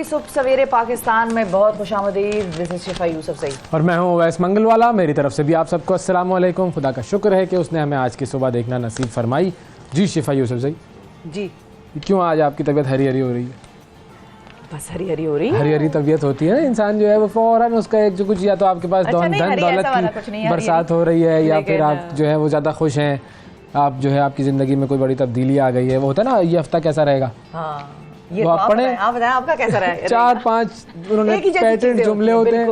सुबह सवेरे पाकिस्तान में बहुत खुशामदीद। दिस इज शिफा यूसुफ सही और मैं हूँ अवैस मंगलवाला। मेरी तरफ से भी आप सबको अस्सलाम वालेकुम। खुदा का शुक्र है कि उसने हमें आज की सुबह देखना नसीब फरमाई। जी शिफा यूसुफ सही जी, क्यों आज आपकी तबीयत हरी हरी हो रही है? बस हरी हरी हो रही है। हरी हरी तबीयत होती है, इंसान जो है वो फौरन उसका एक जो कुछ या तो आपके पास धन दौलत की बरसात हो रही है या फिर आप जो है वो ज़्यादा खुश हैं, आप जो है आपकी ज़िंदगी में कोई बड़ी तब्दीली आ गई है। वो होता है ना, ये हफ्ता कैसा रहेगा। हाँ, ये वो तो आप पढ़े, आप बताएं आपका कैसा रहा? 4-5 उन्होंने पैटर्न जुमले होते हैं,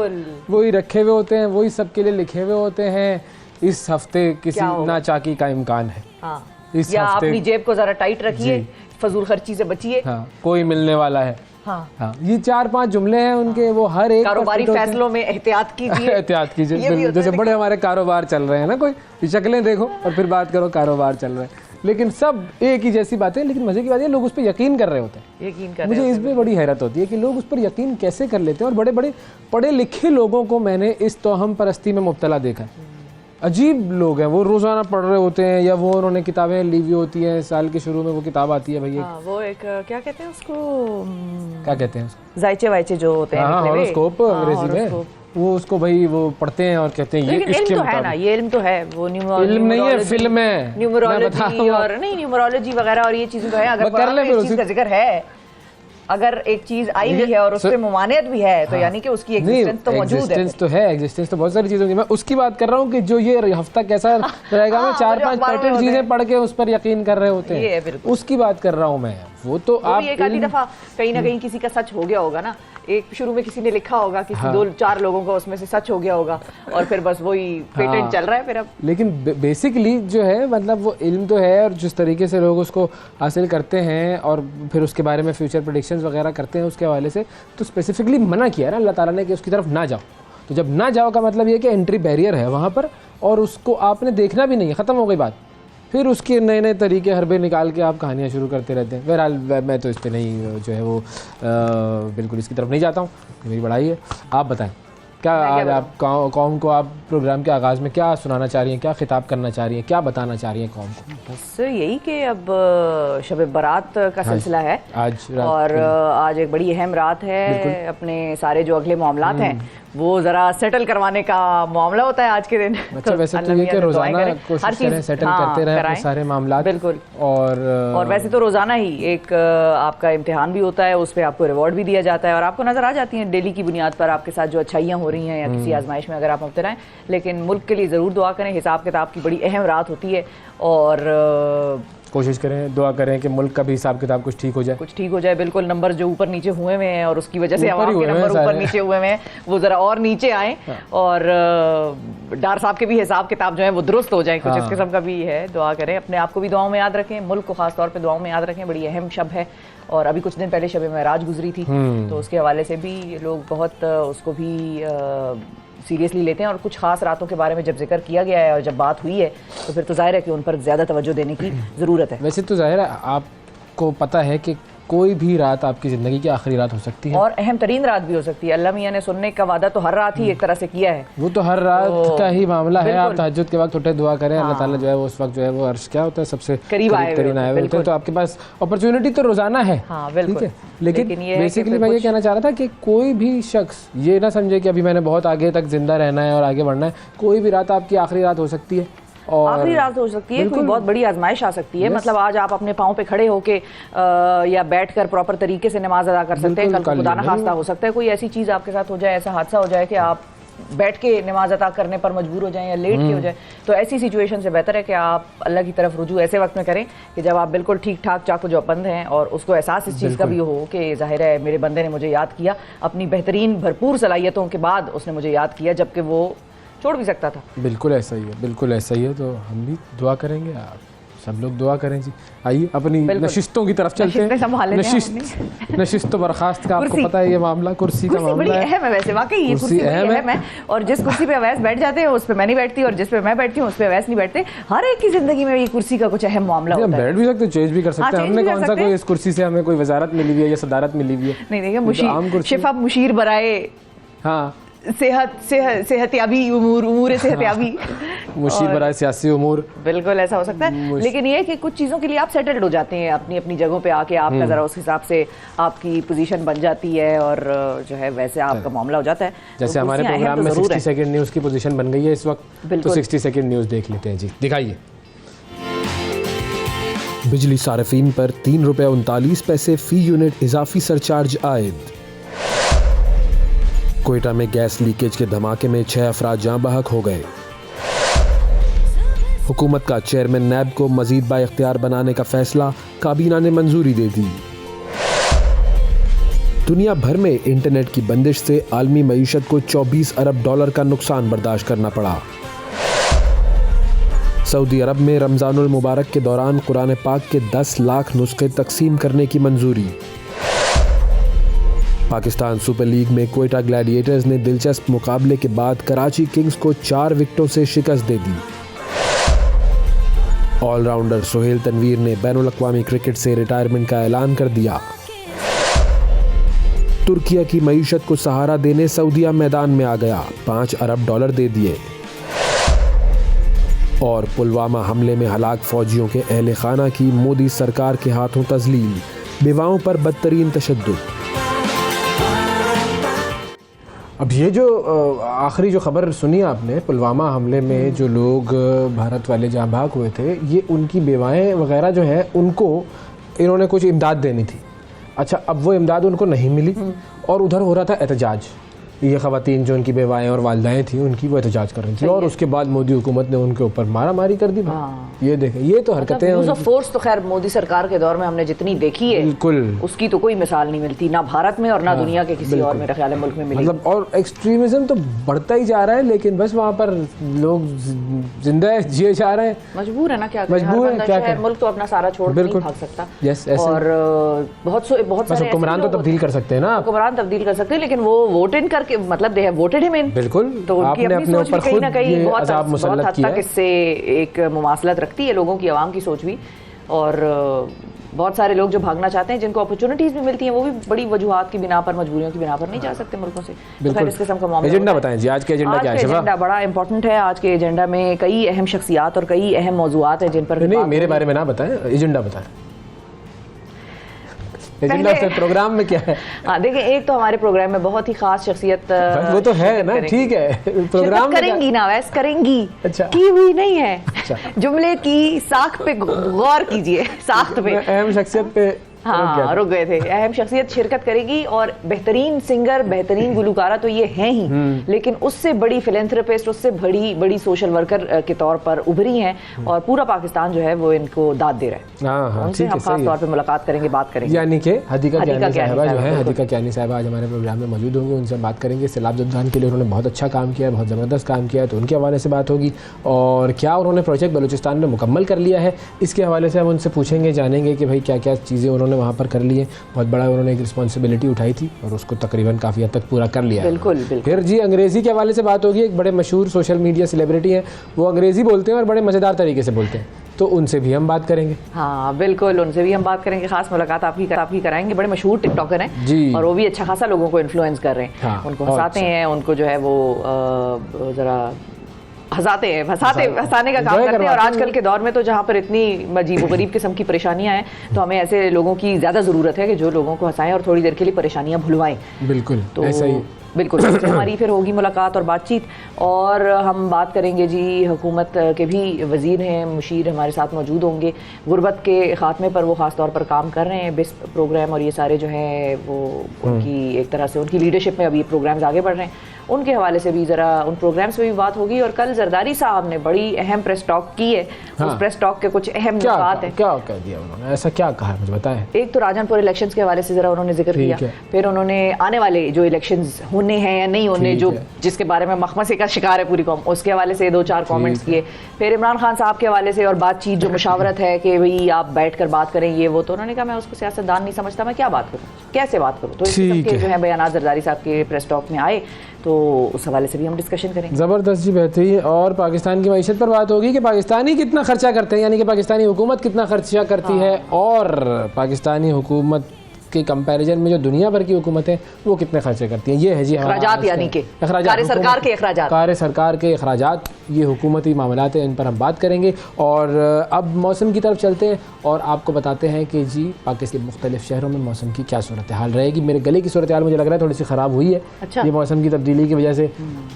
वही रखे हुए होते हैं, वही सबके लिए लिखे हुए होते हैं। इस हफ्ते किसी नाचाकी का इम्कान है। हाँ, इस या हफ्ते अपनी जेब को जरा टाइट रखिए, फजूल खर्ची से बचिए। हाँ, कोई मिलने वाला है। हाँ, ये 4-5 जुमले हैं उनके। वो हर एक कारोबारी फैसलों में एहतियात कीजिए। एहतियात कीजिए। जैसे बड़े हमारे कारोबार चल रहे हैं ना, कोई शक्लें देखो और फिर बात करो कारोबार चल रहे हैं, लेकिन सब एक ही जैसी बातें। लेकिन मजे की बात है लोग उस पर यकीन कर रहे होते हैं। मुझे इस पे बड़ी हैरत होती है कि लोग उस पर यकीन कैसे कर लेते हैं। और बड़े बड़े पढ़े लिखे लोगों को मैंने इस तोहम परस्ती में मुब्तला देखा है। अजीब लोग हैं, वो रोज़ाना पढ़ रहे होते हैं या वो उन्होंने किताबें ली हुई होती हैं। साल के शुरू में वो किताब आती है भैया, वो एक क्या कहते हैं उसको, क्या कहते हैं उसको, जायचे वायचे जो होते हैं, हॉरोस्कोप अंग्रेजी में। वो उसको भाई वो पढ़ते हैं और कहते हैं ये इसके तो है ना, ये इल्म तो है। वो इल्म नहीं है, फिल्म है, न्यूमरोलॉजी और नहीं न्यूमरोलॉजी वगैरह और ये चीजें तो है। अगर इस चीज का जिक्र है, अगर एक चीज आई भी है और उस पे मुमानियत भी है तो यानी कि उसकी एग्जिस्टेंस तो मौजूद है। एग्जिस्टेंस तो है, एग्जिस्टेंस तो बहुत सारी चीज़ों की। मैं उसकी बात कर रहा हूँ कि जो ये हफ्ता कैसा रहेगा, मैं 4-5 पैटर्न चीज़ें पढ़ के उस पर यकीन कर रहे होते हैं, उसकी बात कर रहा हूँ मैं। वो तो आप एक आधी दफा कहीं ना कहीं किसी का सच हो गया होगा ना। एक शुरू में किसी ने लिखा होगा, किसी 2-4 लोगों का उसमें से सच हो गया होगा और फिर बस वही पेटेंट चल रहा है फिर अब। लेकिन बेसिकली जो है मतलब वो इल्म तो है, और जिस तरीके से लोग उसको हासिल करते हैं और फिर उसके बारे में फ्यूचर प्रेडिक्शंस वगैरह करते हैं उसके हवाले से, तो स्पेसिफिकली मना किया ना अल्लाह ताला ने कि उसकी तरफ ना जाओ। तो जब ना जाओ का मतलब ये कि एंट्री बैरियर है वहाँ पर, और उसको आपने देखना भी नहीं है, ख़त्म हो गई बात। फिर उसके नए नए तरीके हरबे निकाल के आप कहानियाँ शुरू करते रहते हैं। बहरहाल मैं तो इस पर नहीं जो है वो बिल्कुल इसकी तरफ नहीं जाता हूँ, मेरी बड़ाई है। आप बताएं क्या आज आप कौम को आप प्रोग्राम के आगाज़ में क्या सुनाना चाह रही हैं, क्या खिताब करना चाह रही हैं, क्या बताना चाह रही हैं कौम को? बस यही कि अब शब बारात का सिलसिला है आज, और आज एक बड़ी अहम रात है। अपने सारे जो अगले मामलात हैं वो जरा सेटल करवाने का मामला होता है आज के दिन। अच्छा, वैसे तो ये कि रोजाना कोशिश करें सेटल करते रहें अपने सारे मामलात। बिल्कुल। और वैसे तो रोजाना ही एक आपका इम्तिहान भी होता है, उस पर आपको रिवॉर्ड भी दिया जाता है और आपको नजर आ जाती हैं डेली की बुनियाद पर आपके साथ जो अच्छाइयाँ हो रही हैं या किसी आजमाइश में अगर आप मुब्तला हैं। लेकिन मुल्क के लिए ज़रूर दुआ करें। हिसाब किताब की बड़ी अहम रात होती है और कोशिश करें, दुआ करें कि मुल्क का भी हिसाब किताब कुछ ठीक हो जाए। बिल्कुल, नंबर जो ऊपर नीचे हुए हुए हैं और उसकी वजह से आवाम के नंबर ऊपर नीचे हुए हैं वो ज़रा और नीचे आए और डार साहब के भी हिसाब किताब जो है वो दुरुस्त हो जाए। कुछ इस किस्म का भी है। दुआ करें, अपने आप को भी दुआओं में याद रखें, मुल्क को खास तौर पर दुआओं में याद रखें। बड़ी अहम शब है और अभी कुछ दिन पहले शब मेराज गुजरी थी, तो उसके हवाले से भी लोग बहुत उसको भी सीरियसली लेते हैं। और कुछ खास रातों के बारे में जब जिक्र किया गया है और जब बात हुई है तो फिर तो जाहिर है कि उन पर ज़्यादा तवज्जो देने की ज़रूरत है। वैसे तो जाहिर है आपको पता है कि कोई भी रात आपकी ज़िंदगी की आखिरी रात हो सकती है और अहम तरीन रात भी हो सकती है। अल्लाह मियाँ ने सुनने का वादा तो हर रात ही एक तरह से किया है। वो तो हर रात का ही मामला है। आप तहज्जुद के वक्त उठे, दुआ करें, अल्लाह ताला जो है वो उस वक्त जो है वो अर्श क्या होता है सबसे करीब आए हुए होते हैं। तो आपके पास अपॉर्चुनिटी तो रोजाना है, ठीक है। लेकिन बेसिकली मैं ये कहना चाह रहा था कि कोई भी शख्स ये ना समझे कि अभी मैंने बहुत आगे तक जिंदा रहना है और आगे बढ़ना है। कोई भी रात आपकी आखिरी रात हो सकती है और आखिरी रात हो सकती है, कोई बहुत बड़ी आजमाइश आ सकती है। मतलब आज आप अपने पाँव पे खड़े होके या बैठकर प्रॉपर तरीके से नमाज अदा कर सकते हैं, कल खुदा न खास्ता हो सकता है कोई ऐसी चीज़ आपके साथ हो जाए, ऐसा हादसा हो जाए कि आप बैठ के नमाज अदा करने पर मजबूर हो जाएं या लेट के हो जाए। तो ऐसी सिचुएशन से बेहतर है कि आप अल्लाह की तरफ रुजू ऐसे वक्त में करें कि जब आप बिल्कुल ठीक ठाक चाको जो बंद हैं और उसको एहसास इस चीज़ का भी हो कि जाहिर है मेरे बंदे ने मुझे याद किया, अपनी बेहतरीन भरपूर सलाहियतों के बाद उसने मुझे याद किया जबकि वो छोड़ भी सकता था। बिल्कुल ऐसा ही है, बिल्कुल ऐसा ही है। तो हम भी दुआ करेंगे, आप सब लोग दुआ करें जी। आइए अपनी नशिस्तों की तरफ चलते हैं। नशिस्त तो बर्खास्त का आपको पता है ये मामला, कुर्सी का मामला है। अहम है वैसे, वाकई ये कुर्सी अहम है। और जिस कुर्सी पे अवैस बैठ जाते हैं उस पे मैं नहीं बैठती और जिस पे मैं बैठती हूँ उस पे अवैस नहीं बैठते। हर एक की जिंदगी में ये कुर्सी का कुछ अहम मामला होता है। बैठ भी सकते, चेंज भी कर सकते हैं। हमने कौन सा कोई इस कुर्सी से हमें कोई वजारत मिली हुई है या सदारत मिली हुई है? नहीं, देखिए शिफा मुशीर बराए, हाँ सेहतियाबी, उमूर सेहतियाबी, मुशीर बराए सियासी उमूर, बिल्कुल ऐसा हो सकता है। लेकिन ये है कि कुछ चीज़ों के लिए आप सेटल्ड हो जाते हैं अपनी अपनी जगहों पे आके, आपका ज़रा उस हिसाब से आपकी पोजीशन बन जाती है और जो है वैसे आपका मामला हो जाता है। जैसे हमारे प्रोग्राम में 60 सेकंड न्यूज़ की पोजीशन बन गई है इस वक्त, तो 60 सेकंड न्यूज़ देख लेते हैं जी, दिखाइए। बिजली सार्फिन पर ₹3.39 फी यूनिट इजाफी सरचार्ज आयद। कोयटा में गैस लीकेज के धमाके में 6 अफराद जाँ बहक हो गए। हुकूमत का चेयरमैन नैब को मजीद बाइख्तियार बनाने का फैसला, काबीना ने मंजूरी दे दी। दुनिया भर में इंटरनेट की बंदिश से आलमी मईशत को $24 अरब का नुकसान बर्दाश्त करना पड़ा। सऊदी अरब में रमज़ानुल मुबारक के दौरान कुरान पाक के 10 लाख नुस्खे तकसीम करने की मंजूरी। पाकिस्तान सुपर लीग में कोयटा ग्लैडिएटर्स ने दिलचस्प मुकाबले के बाद कराची किंग्स को 4 विकेटों से शिकस्त दे दी। ऑलराउंडर सोहेल तनवीर ने बैनुल अक़वामी क्रिकेट से रिटायरमेंट का ऐलान कर दिया। तुर्किया की मईशत को सहारा देने सऊदीया मैदान में आ गया, $5 अरब दे दिए। और पुलवामा हमले में हलाक फौजियों के अहले खाना की मोदी सरकार के हाथों तस्लीम, बेवाओं पर बदतरीन तशद्दुद। अब ये जो आखिरी जो खबर सुनी आपने, पुलवामा हमले में जो लोग भारत वाले जहाँ भाग हुए थे, ये उनकी बेवाएं वगैरह जो हैं उनको इन्होंने कुछ इमदाद देनी थी। अच्छा, अब वो इमदाद उनको नहीं मिली और उधर हो रहा था एहतजाज। ये ख़वातीन जो उनकी बेवाएं और वालदाएं थी उनकी वो एहतजाज कर रही थी और उसके बाद मोदी हुकूमत ने उनके ऊपर मारामारी कर दी। ये देखें, ये तो हरकतें यूज़ ऑफ फोर्स तो खैर मोदी सरकार के दौर में हमने जितनी देखी है बिल्कुल उसकी तो कोई मिसाल नहीं मिलती, ना भारत में और ना दुनिया के किसी और मेरे ख्याल मुल्क में मिली। मतलब और एक्सट्रीमिज्म तो बढ़ता ही जा रहा है, लेकिन बस वहाँ पर लोग जिंदा जिए जा रहे हैं, मजबूर है ना, क्या मजबूर है, क्या मुल्क तो अपना सारा छोड़ नहीं भाग सकता। और बहुत सारे हुक्मरान तो तब्दील कर सकते हैं ना, हुक्मरान तब्दील कर सकते हैं, लेकिन वो वोट इन करके मतलब they have voted him in. बिल्कुल, तो उनकी अपनी सोच भी कहीं ना कहीं बहुत हद तक इससे एक मुमासलत रखती है लोगों की, आवाम की सोच भी। और बहुत सारे लोग जो भागना चाहते हैं, जिनको अपॉर्चुनिटीज भी मिलती हैं, वो भी बड़ी वजूहात की बिना पर, मजबूरियों की बिना पर नहीं जा सकते मुल्कों से। बिल्कुल, इस किस्म का मामला। एजेंडा बताएं जी, आज के एजेंडा क्या है? एजेंडा बड़ा इंपॉर्टेंट है। आज के एजेंडा में कई अहम शख्सियात और कई अहम मौजूआत हैं जिन पर नहीं, मेरे बारे में ना बताएं, एजेंडा बताएं। एजेंडा से प्रोग्राम में क्या है? हाँ देखिए, एक तो हमारे प्रोग्राम में बहुत ही खास शख्सियत वो तो है ना, ठीक है, प्रोग्राम करेंगी ना, वैसे करेंगी। अच्छा, की हुई नहीं है। अच्छा, जुमले की साख पे गौर कीजिए, साख्त पे, अहम शख्सियत पे हाँ रुक गए थे। अहम शख्सियत शिरकत करेगी और बेहतरीन सिंगर, बेहतरीन गुलकारा तो ये हैं ही, लेकिन उससे बड़ी फिलेंथ्रोपिस्ट, उससे बड़ी सोशल वर्कर के तौर पर उभरी हैं और पूरा पाकिस्तान जो है वो इनको दाद दे रहा है। उनसे हम खास तौर पर मुलाकात करेंगे, बात करेंगे। यानी कि हदीका कियानी साहिबा जो है, हदीका कियानी साहिबा आज हमारे प्रोग्राम में मौजूद होंगे, उनसे बात करेंगे। सैलाब जद्दान के लिए उन्होंने बहुत अच्छा काम किया है, बहुत ज़बरदस्त काम किया है, तो उनके हवाले से बात होगी। और क्या उन्होंने प्रोजेक्ट बलूचिस्तान में मुकम्मल कर लिया है, इसके हवाले से हम उनसे पूछेंगे, जानेंगे कि भाई क्या क्या चीज़ें उन्होंने वहाँ पर कर ली है। बहुत बड़ा उन्होंने एक रिस्पॉन्सिबिलिटी उठाई थी और उसको तकरीबन काफ़ी हद तक पूरा कर लिया। बिल्कुल। फिर जी अंग्रेज़ी के हवाले से बात होगी। एक बड़े मशहूर सोशल मीडिया सेलिब्रिटी हैं, वो अंग्रेज़ी बोलते हैं और बड़े मज़ेदार तरीके से बोलते हैं, तो उनसे भी हम बात करेंगे। हाँ बिल्कुल, उनसे भी हम बात करेंगे। खास मुलाकात आपकी कराएंगे। बड़े मशहूर टिकटॉकर हैं जी, और वो भी अच्छा खासा लोगों को इन्फ्लुएंस कर रहे हैं। हाँ, उनको हंसाते हैं, उनको जो है वो ज़रा हंसाने का काम करते हैं। और आजकल के दौर में तो जहाँ पर इतनी अजीबोगरीब किस्म की परेशानियां हैं, तो हमें ऐसे लोगों की ज़्यादा ज़रूरत है कि जो लोगों को हंसाएं और थोड़ी देर के लिए परेशानियां भुलवाएं। बिल्कुल, तो ऐसा ही बिल्कुल हमारी फिर होगी मुलाकात और बातचीत। और हम बात करेंगे जी, हुकूमत के भी वज़ीर हैं, मुशीर हमारे साथ मौजूद होंगे। गुरबत के ख़ात्मे पर वो ख़ास तौर पर काम कर रहे हैं, बिस्प प्रोग्राम और ये सारे जो हैं वो उनकी एक तरह से उनकी लीडरशिप में अभी प्रोग्राम्स आगे बढ़ रहे हैं। उनके हवाले से भी ज़रा उन प्रोग्राम्स में भी बात होगी। और कल जरदारी साहब ने बड़ी अहम प्रेस टॉक की है। हाँ। उस प्रेस टॉक के कुछ अहम बात है। क्या कह दिया उन्होंने, ऐसा क्या कहा है मुझे बताएं। एक तो राजनपुर इलेक्शंस के हवाले से ज़रा उन्होंने जिक्र किया, फिर उन्होंने आने वाले जो इलेक्शंस होने हैं या नहीं होने, जो जिसके बारे में मखमसे का शिकार है पूरी कौम, उसके हवाले से 2-4 कमेंट्स किए। फिर इमरान खान साहब के हवाले से और बातचीत, जो मुशावरत है कि भाई आप बैठकर बात करें, ये वो, तो उन्होंने कहा मैं उसको सियासतदान नहीं समझता, मैं क्या बात करूँ, कैसे बात करूँ। तो इस किस्म के जो है बयान जरदारी साहब के प्रेस टॉक में आए, तो उस हवाले से भी हम डिस्कशन करेंगे। ज़बरदस्त जी, बेहतरीन। और पाकिस्तान की मईशत पर बात होगी कि पाकिस्तानी कितना खर्चा करते हैं, यानी कि पाकिस्तानी हुकूमत कितना खर्चा करती है और पाकिस्तानी हुकूमत के कंपैरिजन में जो दुनिया भर की हुकूमतें वो कितने खर्चे करती हैं। ये है जी अखराजात, यानी कि कार्य सरकार के अखराजात, कार्य सरकार के अखराजात, ये हुकूमती मामलात हैं, इन पर हम बात करेंगे। और अब मौसम की तरफ चलते हैं और आपको बताते हैं कि जी पाकिस्तान के मुख्तलिफ शहरों में मौसम की क्या सूरत हाल रहेगी। मेरे गले की सूरत हाल मुझे लग रहा है थोड़ी सी ख़राब हुई है। अच्छा। ये मौसम की तब्दीली की वजह से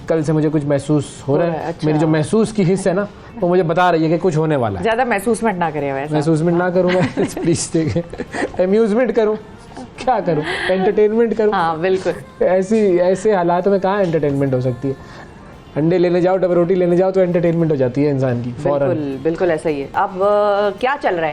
कल से मुझे कुछ महसूस हो रहा है। अच्छा। मेरी जो महसूस की हिस्स है ना, वो मुझे बता रही है कि कुछ होने वाला है। ज़्यादा महसूसमेंट ना करें, वैसे महसूसमेंट ना करूँ मैं प्लीज़, देखें अम्यूज़मेंट करूँ, क्या करूँ, एंटरटेनमेंट करूँ। हाँ बिल्कुल, ऐसे हालात में कहाँ एंटरटेनमेंट हो सकती है। अंडे लेने जाओ, डबल रोटी लेने जाओ तो एंटरटेनमेंट हो जाती है इंसान की फौरन। बिल्कुल ऐसा ही है। अब क्या चल रहा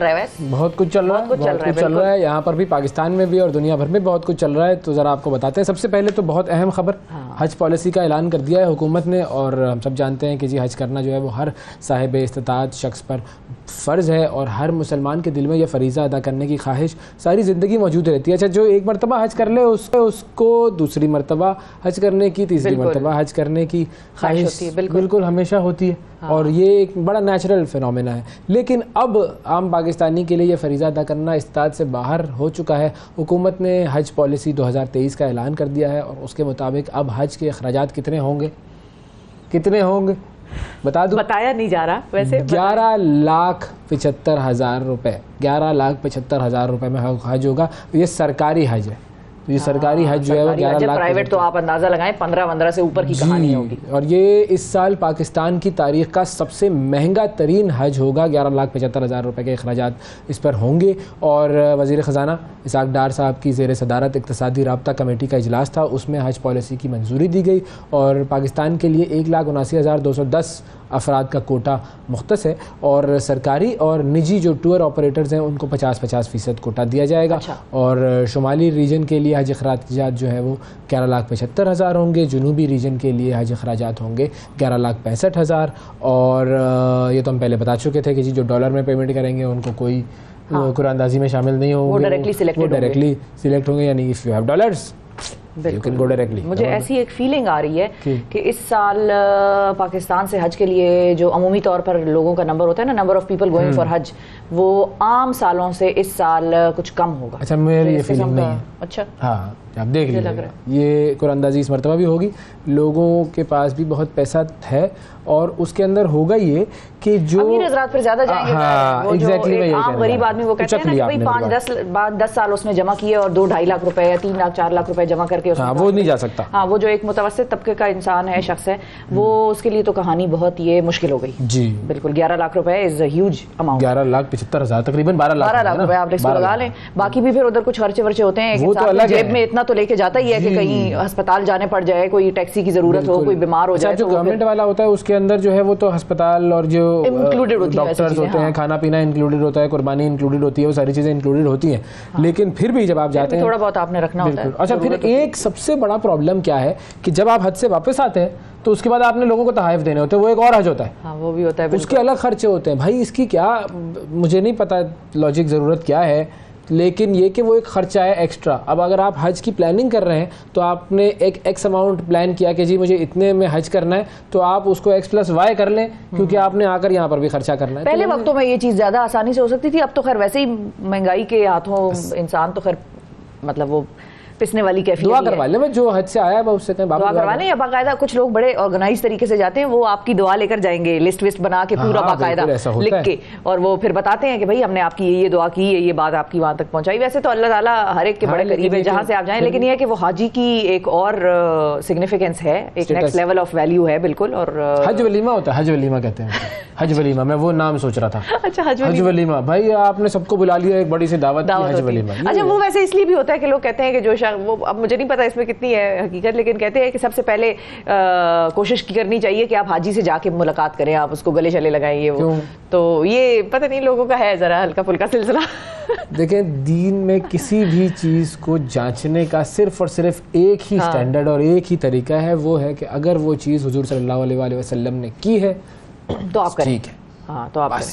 है वैसे? बहुत कुछ चल रहा है यहाँ पर भी, पाकिस्तान में भी और दुनिया भर में बहुत कुछ चल रहा है। तो ज़रा आपको बताते हैं। सबसे पहले तो बहुत अहम खबर, हज पॉलिसी का ऐलान कर दिया है हुकूमत ने। और हम सब जानते हैं कि जी हज करना जो है वो हर साहिब इस्तिताअत शख्स पर फ़र्ज़ है और हर मुसलमान के दिल में यह फ़रीज़ा अदा करने की ख्वाहिश सारी ज़िंदगी मौजूद रहती है। अच्छा, जो एक मरतबा हज कर ले उसको दूसरी मरतबा हज करने की, तीसरी मरतबा हज करने की ख्वाहिश बिल्कुल हमेशा होती है। हाँ। और ये एक बड़ा नेचुरल फिनोमेना है। लेकिन अब आम पाकिस्तानी के लिए ये फ़रीज़ा अदा करना इस्तात से बाहर हो चुका है। हुकूमत ने हज पॉलिसी 2023 का ऐलान कर दिया है और उसके मुताबिक अब हज के अखराजात कितने होंगे बता दूं? बताया नहीं जा रहा वैसे। 11,75,000 रुपये, 11,75,000 रुपये में हज होगा। ये सरकारी हज है। तो ये सरकारी हज जो है वो 11 लाख, प्राइवेट तो आप अंदाज़ा लगाएं 15 से ऊपर की कहानी होगी। और ये इस साल पाकिस्तान की तारीख का सबसे महंगा तरीन हज होगा। 11,75,000 रुपये के अखराजात इस पर होंगे। और वज़ीर ख़जाना इसाक डार साहब की ज़ेर सदारत इक़्तिसादी राब्ता कमेटी का इजलास था, उसमें हज पॉलिसी की मंजूरी दी गई और पाकिस्तान के लिए 1,79,210 अफराद का कोटा मुख्तस है। और सरकारी और निजी जो टूर ऑपरेटर्स हैं उनको 50-50% कोटा दिया जाएगा। अच्छा। और शुमाली रीजन के लिए हज अखराजात जो है वो 11,75,000 होंगे। जुनूबी रीजन के लिए हज अखराजात होंगे 11,65,000। और ये तो हम पहले बता चुके थे कि जी जो डॉलर में पेमेंट करेंगे उनको कोई कुरानंदाजी में शामिल नहीं होंगे, वो डायरेक्टली सिलेक्ट होंगे। यानी if you have dollars You can go directly। मुझे ऐसी एक फीलिंग आ रही है कि इस साल पाकिस्तान से हज के लिए जो अमूमी तौर पर लोगों का नंबर होता है ना, number of people going for हज, वो आम सालों से इस साल कुछ कम होगा। अच्छा, मेरी ये फीलिंग नहीं है। अच्छा, हाँ, आप देख लीजिए, ये कुरानंदाजी इस मरतबा भी होगी। लोगों के पास भी बहुत पैसा है और उसके अंदर होगा ये कि जो अमीर हज़रात पर ज्यादा जाएंगे। हाँ, एग्जैक्टली। आम गरीब आदमी वो कहते हैं ना कि भाई 5-10 साल उसने जमा किए और 2-2.5 लाख रुपए या 3 लाख 4 लाख रुपए जमा करके वो नहीं जा सकता। हाँ, वो जो एक मुतवस्सित तबके का इंसान है, शख्स है, वो उसके लिए तो कहानी बहुत ये मुश्किल हो गई जी। बिल्कुल, 11 लाख रुपए इज ह्यूज अमाउंट। 11,75,000 तकरीबन 12 लाख रुपए आप लगा लें। बाकी भी फिर उधर कुछ खर्चे वर्चे होते हैं, वो तो अलग जेब में इतना तो लेके जाता ही है कि कहीं अस्पताल जाने पड़ जाए, कोई टैक्सी की जरूरत हो, कोई बीमार हो जाए। जो गवर्नमेंट वाला होता है उसके अंदर जो है वो तो अस्पताल और जो डॉक्टर्स होते हैं, खाना पीना इंक्लूडेड होता है, कुर्बानी इंक्लूडेड होती है, वो सारी चीजें इंक्लूडेड होती हैं। लेकिन फिर भी जब आप जाते हैं थोड़ा बहुत आपने रखना होता है। अच्छा, फिर एक सबसे बड़ा प्रॉब्लम क्या है कि जब आप हज से वापस आते हैं तो उसके बाद आपने लोगों को तहफ़ देने होते हैं, वो एक और हज होता है। हाँ, वो भी होता है, उसके अलग खर्चे होते हैं। भाई इसकी क्या, मुझे नहीं पता लॉजिक ज़रूरत क्या है, लेकिन ये कि वो एक खर्चा है एक्स्ट्रा। अब अगर आप हज की प्लानिंग कर रहे हैं तो आपने एक एक्स अमाउंट प्लान किया कि जी मुझे इतने में हज करना है, तो आप उसको x+y कर लें, क्योंकि आपने आकर यहाँ पर भी खर्चा करना है। पहले वक्तों में ये चीज़ ज़्यादा आसानी से हो सकती थी, अब तो खैर वैसे ही महंगाई के हाथों इंसान तो खैर मतलब वो पिसने वाली कैफियत दुआ करवा ले, जो हज से आया है उससे कहें दुआ करवा लें। या बाकायदा कुछ लोग बड़े ऑर्गेनाइज तरीके से जाते हैं, वो आपकी दुआ लेकर जाएंगे, लिस्ट विस्ट बना के पूरा बाकायदा लिख के, और वो फिर बताते हैं कि भाई हमने आपकी ये दुआ की है, ये बात आपकी वहां तक पहुंचाई। वैसे तो अल्लाह ताला हर एक के बड़े करीब है जहां से आप जाएं, लेकिन ये है कि वो हाजी की एक और सिग्निफिकेंस है, एक नेक्स्ट लेवल ऑफ वैल्यू है बिल्कुल। और हज वलीमा होता है, हज वलीमा कहते हैं, हज वलीमा, मैं वो नाम सोच रहा था। अच्छा, हज वलीमा, भाई आपने सबको बुला लिया, एक बड़ी सी दावत, हज वलीमा। अच्छा, वो वैसे इसलिए भी होता है कि लोग कहते हैं कि जो वो, अब मुझे पता इसमें कितनी है हकीकत, लेकिन कहते हैं कि सबसे पहले कोशिश करनी चाहिए कि आप हाजी से जाके मुलाकात करें, आप उसको गले चले लगाइए। वो तो ये पता नहीं लोगों का है जरा हल्का फुल्का सिलसिला। देखें, दीन में किसी भी चीज को जांचने का सिर्फ और सिर्फ एक ही स्टैंडर्ड और एक ही तरीका है, वो है कि अगर वो चीज हुजूर सल्लल्लाहु अलैहि वसल्लम ने की है तो आप करें। ठीक है, हाँ, तो आप करें,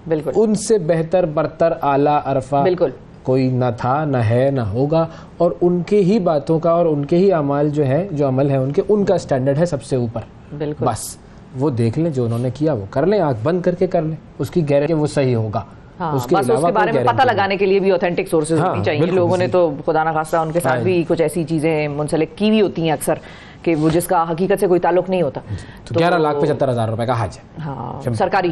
बिल्कुल। उनसे बेहतर बरतर आला अरफा बिल्कुल कोई ना था, ना है, ना होगा। और उनके ही बातों का और उनके ही अमाल जो है, जो अमल है उनके, उनका स्टैंडर्ड है सबसे ऊपर। बिल्कुल, बस वो देख लें, जो उन्होंने किया वो कर लें, आंख बंद करके कर लें, उसकी गारंटी वो सही होगा। हाँ, उसके बस उसके बारे में पता लगाने के लिए भी ऑथेंटिक सोर्सेज होनी चाहिए। लोगों ने तो खुदा ना खास्ता उनके साथ भी कुछ ऐसी चीजें मुंसलिक की भी होती हैं अक्सर कि वो जिसका हकीकत से कोई ताल्लुक नहीं होता। तो 11,75,000 रुपए का हज है। हाँ, सरकारी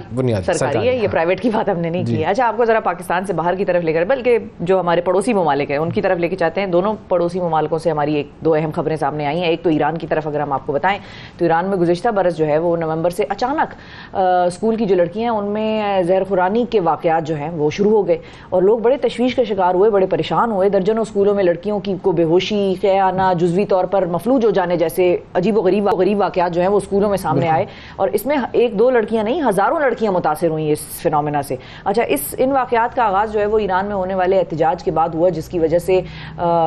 है, ये प्राइवेट की बात हमने नहीं की। अच्छा, आपको जरा पाकिस्तान से बाहर की तरफ लेकर, बल्कि जो हमारे पड़ोसी ममालिक हैं उनकी तरफ लेके चाहते हैं। दोनों पड़ोसी ममालिकों से हमारी एक दो अहम खबरें सामने आई हैं। एक तो ईरान की तरफ अगर हम आपको बताएं तो ईरान में गुज़िश्ता बरस जो है वो नवंबर से अचानक स्कूल की जो लड़कियां हैं उनमें जहर खुरानी के वाक़यात जो हैं वो शुरू हो गए और लोग बड़े तशवीश का शिकार हुए, बड़े परेशान हुए। दर्जनों स्कूलों में लड़कियों की को बेहोशी, क़याना, जुज़वी तौर पर मफलूज हो जाने जैसे अजीब गरीब वाक़यात जो हैं वो स्कूलों में सामने आए और इसमें एक दो लड़कियां नहीं, हज़ारों लड़कियां मुतासिर हुई इस फिनोमेना से। अच्छा, इन वाक़यात का आगाज़ जो है वो ईरान में होने वाले एहतजाज के बाद हुआ, जिसकी वजह से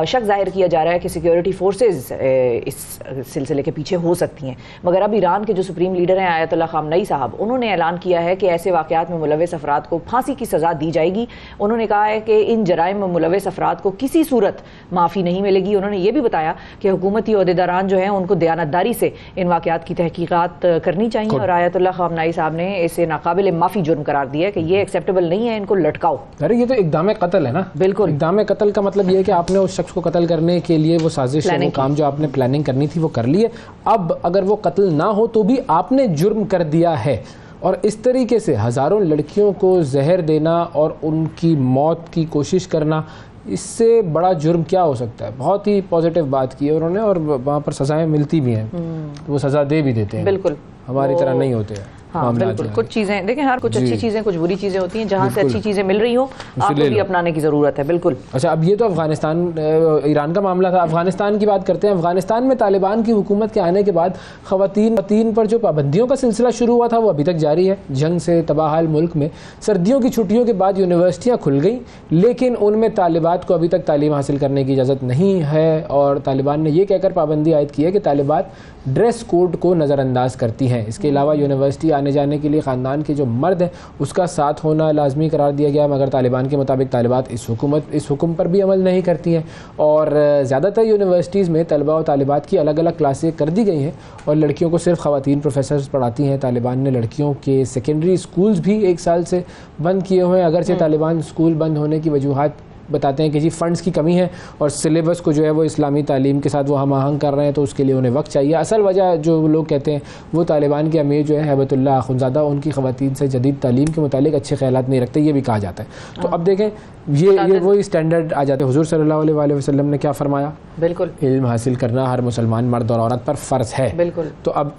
शक जाहिर किया जा रहा है कि सिक्योरिटी फोर्सेज इस सिलसिले के पीछे हो सकती हैं। मगर अब ईरान के जो सुप्रीम लीडर हैं आयतुल्लाह ख़ामनई साहब, उन्होंने ऐलान किया है कि ऐसे वाक़यात में मुलव्वस अफराद को फांसी की सज़ा दी जाएगी। उन्होंने कहा है कि इन जराइम में मुलव्वस अफराद को किसी सूरत माफ़ी नहीं मिलेगी। उन्होंने ये भी बताया कि हुकूमती ओहदेदारान जो हैं उनको दयानतदारी से इन वाक़यात की तहकीकात करनी चाहिए और आयतुल्लाह ख़ामनई साहब ने इसे नाकाबिल माफ़ी जुर्म करार दिया कि ये एक्सेप्टेबल नहीं है, इनको लटकाओ। अरे ये तो इक़दाम कत्ल है ना। बिल्कुल, इक़दाम कत्ल का मतलब ये है कि आपने उस शख्स को कत्ल करने के लिए वो साजिश, वो काम जो आपने प्लानिंग करनी थी वो कर ली है। अब अगर वो कत्ल ना हो तो भी आपने जुर्म कर दिया है। और इस तरीके से हज़ारों लड़कियों को जहर देना और उनकी मौत की कोशिश करना, इससे बड़ा जुर्म क्या हो सकता है। बहुत ही पॉजिटिव बात की है उन्होंने और वहाँ पर सज़ाएं मिलती भी हैं, वो सज़ा दे भी देते हैं। बिल्कुल, हमारी तरह नहीं होते हैं। हाँ, बिल्कुल, कुछ चीज़ें देखें, हर कुछ अच्छी चीज़ें कुछ बुरी चीज़ें होती हैं। जहाँ से अच्छी चीज़ें मिल रही हो आपको भी अपनाने की ज़रूरत है। बिल्कुल। अच्छा, अब ये तो अफगानिस्तान ईरान का मामला था। अफगानिस्तान की बात करते हैं। अफगानिस्तान में तालिबान की हुकूमत के आने के बाद ख़वातीन पर जो पाबंदियों का सिलसिला शुरू हुआ था वो अभी तक जारी है। जंग से तबाहाल मुल्क में सर्दियों की छुट्टियों के बाद यूनिवर्सिटियाँ खुल गई, लेकिन उनमें तालिबात को अभी तक तालीम हासिल करने की इजाज़त नहीं है और तालिबान ने यह कहकर पाबंदी आयद की है कि तालिबात ड्रेस कोड को नज़रअंदाज करती हैं। इसके अलावा यूनिवर्सिटी आने जाने के लिए ख़ानदान के जो मर्द हैं उसका साथ होना लाजमी करार दिया गया, मगर तालिबान के मुताबिक तालिबात इस हुक्म पर भी अमल नहीं करती हैं और ज़्यादातर यूनिवर्सिटीज़ में तलबा और तालिबात की अलग अलग क्लासें कर दी गई हैं और लड़कियों को सिर्फ ख़वातीन प्रोफेसर्स पढ़ाती हैं। तालिबान ने लड़कियों के सेकेंडरी स्कूल्स भी 1 साल से बंद किए हुए हैं। अगरचे तालिबान स्कूल बंद होने की वजूहात बताते हैं कि जी फंड्स की कमी है और सिलेबस को जो है वो इस्लामी तालीम के साथ वो हम आहंग कर रहे हैं, तो उसके लिए उन्हें वक्त चाहिए। असल वजह जो लोग कहते हैं वो तालिबान के अमीर जो है हैबतुल्लाह अख़ुंज़ादा, उनकी ख़वातीन से जदीद तालीम के मुतालिक अच्छे ख़यालात नहीं रखते, ये भी कहा जाता है। तो अब देखें ये वही स्टैंडर्ड आ जाते हैं। हुज़ूर सल्लल्लाहु अलैहि वसल्लम ने क्या फरमाया? बिल्कुल, इल्म हासिल करना हर मुसलमान मर्द और औरत पर फ़र्ज़ है। बिल्कुल। तो अब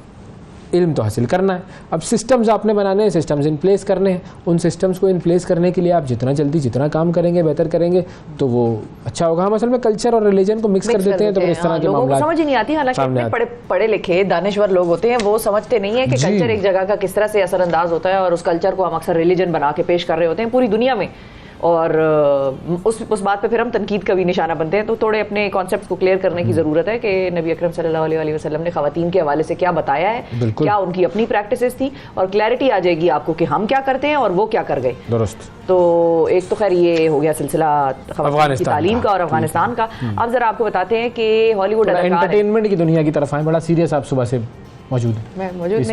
इल्म तो हासिल करना है, अब सिस्टम्स आपने बनाने हैं, सिस्टम्स इन प्लेस करने हैं। उन सिस्टम्स को इन प्लेस करने के लिए आप जितना जल्दी जितना काम करेंगे बेहतर करेंगे तो वो अच्छा होगा। हम असल में कल्चर और रिलीजन को मिक्स कर देते हैं तो इस तरह के मामला समझ ही नहीं आती। हालांकि पढ़े लिखे दानिश्वर लोग होते हैं, वो समझते नहीं है कि कल्चर एक जगह का किस तरह से असरअंदाज होता है और उस कल्चर को हम अक्सर रिलीजन बना के पेश कर रहे होते हैं पूरी दुनिया में और उस बात पे फिर हम तनकीद का भी निशाना बनते हैं। तो थोड़े अपने कॉन्सेप्ट को क्लियर करने की ज़रूरत है कि नबी अकरम सल्लल्लाहु अलैहि वसल्लम ने ख़वातीन के हवाले से क्या बताया है, क्या उनकी अपनी प्रैक्टिसेस थी, और क्लैरिटी आ जाएगी आपको कि हम क्या करते हैं और वो क्या कर गए। दुरुस्त। तो एक तो खैर ये हो गया सिलसिला ख़वातीन की तालीम का और अफगानिस्तान का। अब जरा आपको बताते हैं कि हॉलीवुड एंटरटेनमेंट की दुनिया की तरफ आए। बड़ा सीरियस आप सुबह से मौजूद है। मैं मौजूद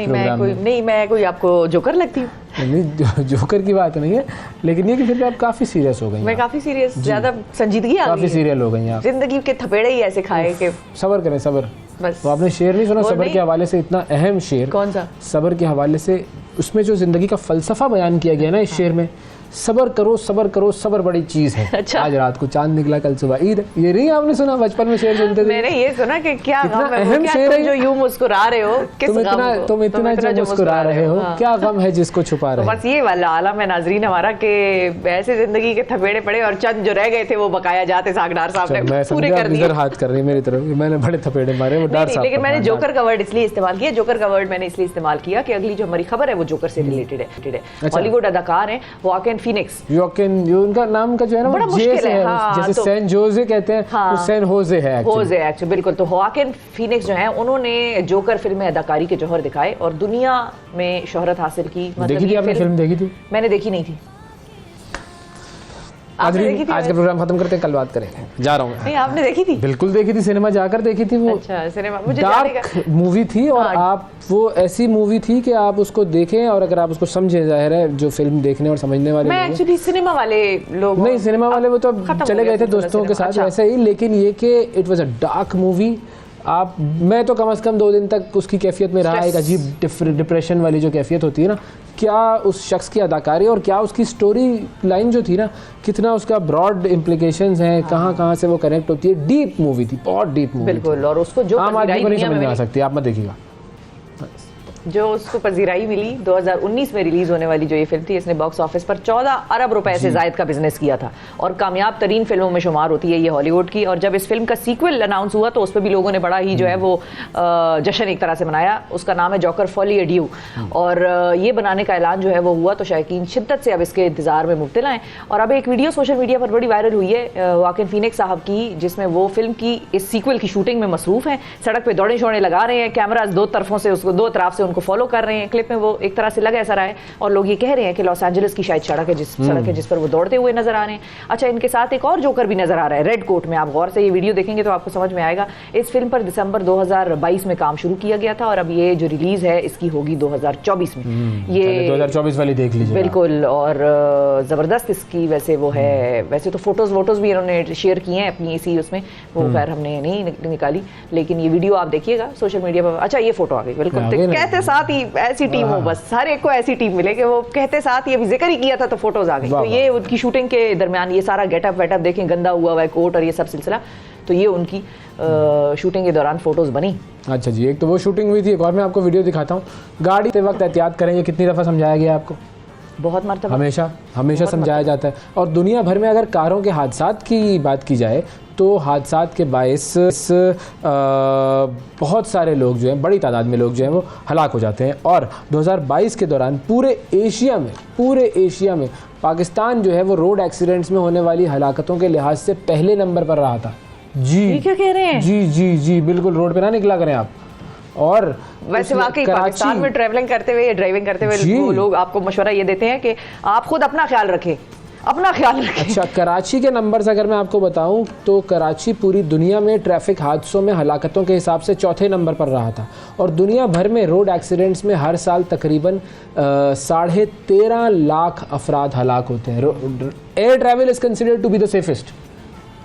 नहीं, मैं कोई आपको जोकर लगती हूँ? नहीं, जोकर की बात नहीं है, लेकिन ये कि फिर भी आप काफ़ी सीरियस हो गई। मैं काफ़ी सीरियस, ज़्यादा संजीदगी आ गई, काफ़ी सीरियल हो गई आप। जिंदगी के थपेड़े ही ऐसे खाए कि सब्र करें, सब्र बस। तो आपने शेर नहीं सुना सब्र के हवाले से? इतना अहम शेर। कौन सा? सब्र के हवाले से उसमें जो ज़िंदगी का फ़लसफ़ा बयान किया गया ना इस शेर में, सब्र करो सब्र करो, सब्र बड़ी चीज़ है। अच्छा। आज रात को चांद निकला कल सुबह ईद। ये नहीं आपने सुना? बचपन में शेर सुनते थे। मैंने ये सुना कि क्या गम है, अहम शेर है जो यूं मुस्कुरा रहे हो, तुम इतना जो मुस्कुरा रहे हो, क्या गम है जिसको छुपा रहे हो। बस ये वाला आलम है नाज़रीन हमारा कि ऐसे जिंदगी के थपेड़े पड़े और चंद जो रह गए थे वो बकाया जाते सागदार साहब ने पूरे कर दिए। हाथ कर रही है मेरी तरफ, मैंने बड़े थपेड़े मारे वो डार साहब। लेकिन मैंने जोकर का वर्ड इसलिए इस्तेमाल किया, जोकर का वर्ड मैंने इसलिए इस्तेमाल किया कि अगली जो हमारी खबर है वो जोकर से रिलेटेड है। हॉलीवुड अदाकार हैं वाकिन फीनिक्स। उनका नाम का जो है ना बड़ा मुश्किल है, जैसे सैन जोजे कहते हैं, वो सैन होजे है एक्चुअली। बिल्कुल। तो वाकिन फीनिक्स जो है उन्होंने जोकर फिल्म में अदाकारी के जौहर दिखाए और दुनिया में शोहरत हासिल की। देखी थी आपने फिल्म? देखी थी? मैंने देखी नहीं थी। आज का प्रोग्राम खत्म करते हैं, कल बात करेंगे। जा रहा हूँ। नहीं, आपने देखी थी? बिल्कुल देखी थी, सिनेमा जाकर देखी थी। वो अच्छा, सिनेमा मुझे डार्क मूवी थी और आप वो ऐसी मूवी थी कि आप उसको देखें और अगर आप उसको समझें, जाहिर है जो फिल्म देखने और समझने वाले मैं एक्चुअली सिनेमा वाले लोग नहीं, सिनेमा वाले वो तो चले गए थे दोस्तों के साथ वैसे ही, लेकिन ये कि it was a dark movie. आप मैं तो कम से कम 2 दिन तक उसकी कैफियत में रहा, एक अजीब डिप्रेशन वाली जो कैफियत होती है ना, क्या उस शख्स की अदाकारी और क्या उसकी स्टोरी लाइन जो थी ना, कितना उसका ब्रॉड इम्प्लीकेशंस हैं, कहाँ से वो कनेक्ट होती है। डीप मूवी थी, बहुत डीप मूवी बिल्कुल। और उसको जो आम आदमी को नहीं समझ में आ सकती, आप मत देखिएगा। जो उसको पजीराई मिली 2019 में रिलीज होने वाली जो ये फिल्म थी, इसने बॉक्स ऑफिस पर 14 अरब रुपए से जायद का बिजनेस किया था और कामयाब तरीन फिल्मों में शुमार होती है ये हॉलीवुड की। और जब इस फिल्म का सीक्वल अनाउंस हुआ तो उस पर भी लोगों ने बड़ा ही जो है वो जश्न एक तरह से मनाया। उसका नाम है जोकर फॉली एड्यू और ये बनाने का ऐलान जो है वो हुआ तो शायकीन शिद्दत से अब इसके इंतजार में मुब्तला हैं। और अब एक वीडियो सोशल मीडिया पर बड़ी वायरल हुई है वाकिन फीनिक्स साहब की, जिसमें वो फिल्म की इस सीक्वल की शूटिंग में मसरूफ हैं, सड़क पे दौड़े शोड़े लगा रहे हैं, कैमराज दो तरफ से उनको फॉलो कर रहे हैं। क्लिप में वो एक तरह से लगा ऐसा रहा है और लोग ये कह रहे हैं कि लॉस एंजलिस की शायद सड़क है जिस पर वो दौड़ते हुए नजर आ रहे हैं। अच्छा, इनके साथ एक और जोकर भी नजर आ रहा है रेड कोट में। आप गौर से ये वीडियो देखेंगे तो आपको समझ में आएगा। इस फिल्म पर दिसंबर 2022 में काम शुरू किया गया था और अब ये जो रिलीज है इसकी होगी 2024 में। ये 2024 वाली देख लीजिए बिल्कुल। और जबरदस्त इसकी वैसे वो है, वैसे तो फोटोज भी इन्होंने शेयर किए हैं अपनी इसी उसमें, वो खैर हमने नहीं निकाली, लेकिन ये वीडियो आप देखिएगा सोशल मीडिया पर। अच्छा, ये फोटो आ गई बिल्कुल, तो कहते साथ ही ऐसी टीम हो, बस हर एक को ऐसी टीम मिले कि वो कहते साथ ये भी जिक्र ही किया था तो फोटोज आ गई। तो ये उनकी शूटिंग के दरमियान ये सारा गेटअप वेटअप देखें, गंदा हुआ है कोट और ये सब सिलसिला, तो ये उनकी शूटिंग के दौरान फोटोज बनी। अच्छा जी, एक तो वो शूटिंग हुई थी, एक और मैं आपको वीडियो दिखाता हूँ। गाड़ी के वक्त एहतियात करें, ये कितनी दफ़ा समझाया गया आपको? बहुत मरतबा, हमेशा समझाया जाता है। और दुनिया भर में अगर कारों के हादसात की बात की जाए तो हादसात के बायस बहुत सारे लोग जो हैं, बड़ी तादाद में लोग जो हैं वो हलाक हो जाते हैं। और 2022 के दौरान पूरे एशिया में पाकिस्तान जो है वो रोड एक्सीडेंट्स में होने वाली हलाकतों के लिहाज से पहले नंबर पर रहा था। जी क्या कह रहे हैं? जी बिल्कुल, रोड पे ना निकला करें आप। और वैसे वाकई पाकिस्तान में ट्रैवलिंग करते हुए या ड्राइविंग करते हुए वो लोग आपको मशवरा ये देते हैं कि आप खुद अपना ख्याल रखें। अच्छा, कराची के नंबर्स अगर मैं आपको बताऊं तो कराची पूरी दुनिया में ट्रैफिक हादसों में हलाकतों के हिसाब से 4थे नंबर पर रहा था और दुनिया भर में रोड एक्सीडेंट्स में हर साल तकरीबन 13.5 लाख अफराद हलाक होते हैं। Air travel is considered to be the safest.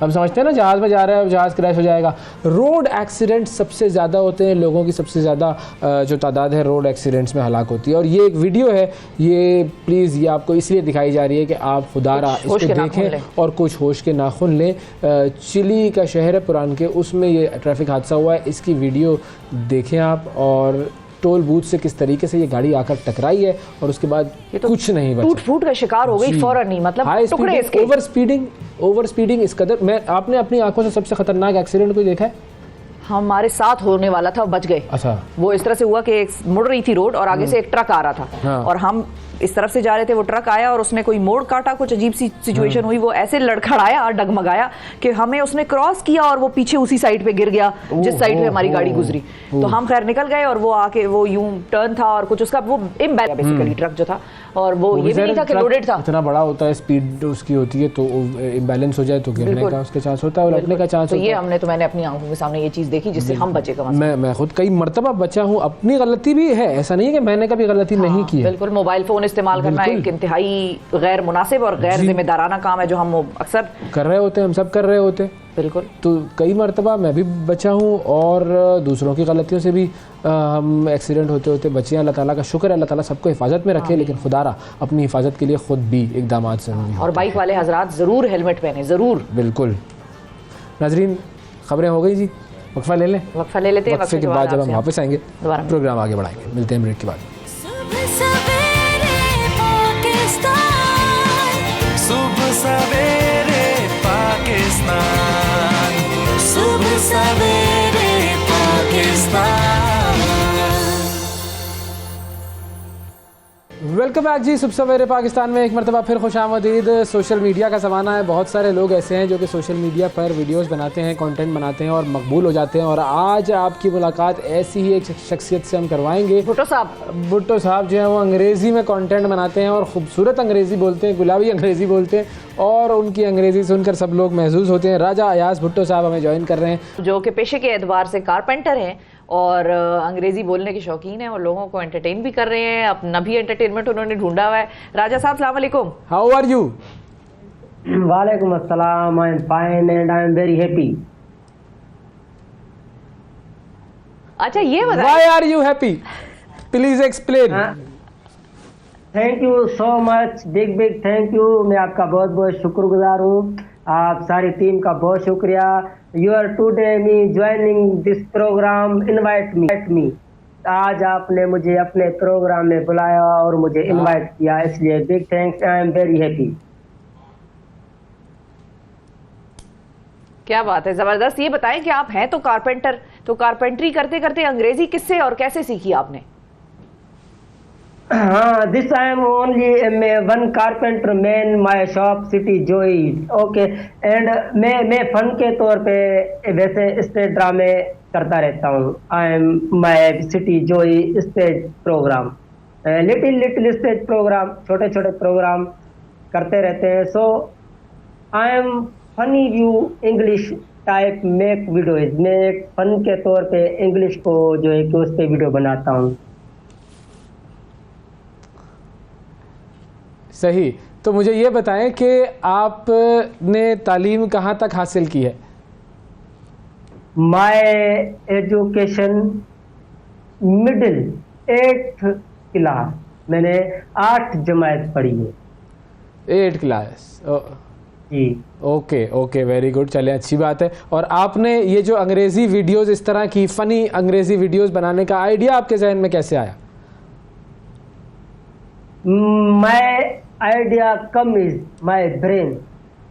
हम समझते हैं ना, जहाज़ में जा रहे हैं, जहाज़ क्रैश हो जाएगा। रोड एक्सीडेंट सबसे ज़्यादा होते हैं, लोगों की सबसे ज़्यादा जो तादाद है रोड एक्सीडेंट्स में हलाक होती है। और ये एक वीडियो है, ये प्लीज़ ये आपको इसलिए दिखाई जा रही है कि आप खुदारा इसको देखें और कुछ होश के नाखून लें। चिली का शहर है पुरान के, उसमें ये ट्रैफिक हादसा हुआ है, इसकी वीडियो देखें आप। और टोल बूथ से किस तरीके से ये गाड़ी आकर टकराई है और उसके बाद तो कुछ नहीं बचा, टूट फूट का शिकार हो गई फौरन ही, मतलब टुकड़े इसके। ओवर स्पीडिंग इस कदर। मैं आपने अपनी आंखों से सबसे खतरनाक एक्सीडेंट कोई देखा है? हमारे साथ होने वाला था, बच गए। अच्छा, वो इस तरह से हुआ कि एक मुड़ रही थी रोड और आगे से एक ट्रक आ रहा था। हाँ। और हम इस तरफ से जा रहे थे, वो ट्रक आया और उसने कोई मोड़ काटा, कुछ अजीब सी सिचुएशन हुई, वो ऐसे लड़खड़ाया और डगमगाया कि हमें उसने क्रॉस किया और वो पीछे उसी साइड पे गिर गया जिस साइड पे हमारी गाड़ी गुजरी। तो हम खैर निकल गए और वो आके वो यूं टर्न था और कुछ उसका वो इम्बैलेंस बेसिकली ट्रक जो था, और वो ये भी नहीं था कि लोडेड था। इतना बड़ा होता है, स्पीड उसकी होती है, तो इम्बैलेंस हो जाए तो गिरने का उसके चांस होता है और लगने का चांस होता है। तो मैंने अपनी आंखों के सामने ये चीज देखी जिससे हम बचे। मैं खुद कई मरतबा बचा हूँ, अपनी गलती भी है, ऐसा नहीं है कि मैंने कभी गलती नहीं की है। बिल्कुल, मोबाइल फोन इस्तेमाल करना एक इंतहाई गैर मुनासिब और गैर जिम्मेदाराना काम है जो हम अक्सर कर रहे होते हैं, हम सब कर रहे होते हैं। बिल्कुल, तो कई मरतबा मैं भी बचा हूँ और दूसरों की गलतियों से भी हम एक्सीडेंट होते होते बचे हैं। अल्लाह ताला का शुक्र है, अल्लाह ताला सबको हिफाजत में रखे, लेकिन खुदारा अपनी हिफाजत के लिए खुद भी इकदाम जरूरी है। और बाइक वाले हजरात जरूर हेलमेट पहने, जरूर। बिल्कुल। नाजरीन, खबरें हो गई जी, वक्फा ले लें। वक्फा ले लेते हैं, वक्फे के बाद जब हम वापस आएंगे प्रोग्राम आगे बढ़ाएंगे। मिलते हैं ब्रेक के बाद। सुबह सवेरे पाकिस्तान, सुबह सवेरे पाकिस्तान। वेलकम बैक जी। सुबह सवेरे पाकिस्तान में एक मरतबा फिर खुशामदीद। सोशल मीडिया का ज़माना है, बहुत सारे लोग ऐसे हैं जो कि सोशल मीडिया पर वीडियोस बनाते हैं, कंटेंट बनाते हैं और मकबूल हो जाते हैं। और आज आपकी मुलाकात ऐसी ही एक शख्सियत से हम करवाएंगे। भुट्टो साहब जो हैं वो अंग्रेज़ी में कंटेंट बनाते हैं और ख़ूबसूरत अंग्रेज़ी बोलते हैं, गुलाबी अंग्रेज़ी बोलते हैं और उनकी अंग्रेज़ी सुनकर सब लोग महसूस होते हैं। राजा अयाज भुट्टो साहब हमें ज्वाइन कर रहे हैं, जो कि पेशे के एतबार से कारपेंटर हैं और अंग्रेजी बोलने के शौकीन हैं और लोगों को एंटरटेन भी कर रहे हैं। अपना भी एंटरटेनमेंट उन्होंने ढूंढा हुआ है। राजा साहब अस्सलाम वालेकुम। How are you? वालेकुम अस्सलाम, I am fine and I am very happy. अच्छा ये बताइए, why are you happy? Please explain. Thank you so much, big big thank you. मैं आपका बहुत बहुत शुक्रगुजार हूँ, आप सारी टीम का बहुत शुक्रिया। You are today me joining this programme, invite me. आज आपने मुझे अपने प्रोग्राम में बुलाया और मुझे इनवाइट किया, इसलिए big thanks, I am very happy. क्या बात है, जबरदस्त। ये बताएं कि आप हैं तो कारपेंटर, तो कारपेंटरी करते करते अंग्रेजी किससे और कैसे सीखी आपने? This I am only one carpenter man, my shop city joy, okay, and मैं फन के तौर पे वैसे स्टेज ड्रामे करता रहता हूँ। I am my city joy stage programme, little stage programme, छोटे छोटे प्रोग्राम करते रहते हैं। So I am funny view English type make videos. मैं एक फन के तौर पे इंग्लिश को जो है कि उस पर वीडियो बनाता हूँ। सही, तो मुझे ये बताएं कि आपने तालीम कहाँ तक हासिल की है? My education middle 8th class, मैंने 8 जमात पढ़ी है। 8 क्लास जी, ओके, वेरी गुड। चले, अच्छी बात है। और आपने ये जो अंग्रेज़ी वीडियोस, इस तरह की फ़नी अंग्रेज़ी वीडियोस बनाने का आइडिया आपके जहन में कैसे आया? My idea come is my brain,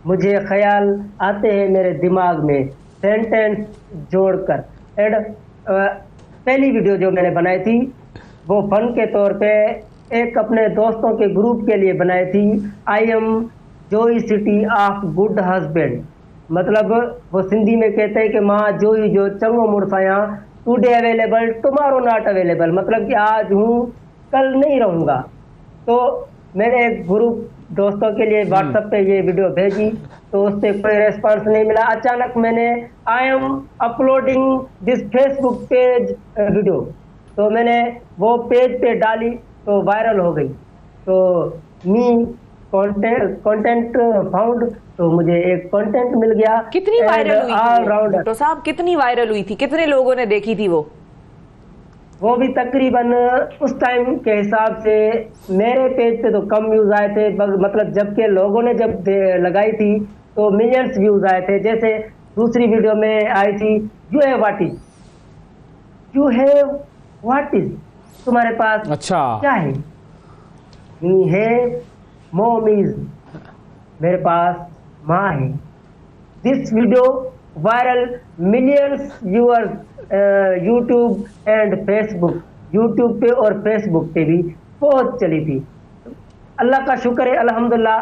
मुझे ख्याल आते हैं मेरे दिमाग में सेंटेंस जोड़कर। एंड पहली वीडियो जो मैंने बनाई थी वो फन के तौर पे एक अपने दोस्तों के ग्रुप के लिए बनाई थी। आई एम जोई सिटी ऑफ गुड हस्बैंड, मतलब वो सिंधी में कहते हैं कि माँ जोई जो चंगो मुड़साया, today available tomorrow not available, मतलब कि आज हूँ कल नहीं रहूँगा। तो मैंने एक ग्रुप दोस्तों के लिए व्हाट्सएप पे ये वीडियो भेजी तो उससे कोई रेस्पॉन्स नहीं मिला। अचानक मैंने I am uploading this Facebook page video, तो मैंने वो पेज पे डाली तो वायरल हो गई। तो मी कंटेंट फाउंड, तो मुझे एक कंटेंट मिल गया। कितनी वायरल हुई ऑल राउंडर? तो साहब कितनी वायरल हुई थी, कितने लोगों ने देखी थी वो भी तकरीबन उस टाइम के हिसाब से मेरे पेज पे तो कम व्यूज आए थे, मतलब जबकि लोगों ने जब लगाई थी तो मिलियंस व्यूज आए थे। जैसे दूसरी वीडियो में आई थी, यू हैव व्हाट इज, तुम्हारे पास अच्छा क्या है? मी हैव मॉम इज, मेरे पास माँ है। This video viral, millions viewers YouTube and Facebook, YouTube पे और फेसबुक पे भी बहुत चली थी। अल्लाह का शुक्र है, अल्हम्दुलिल्लाह।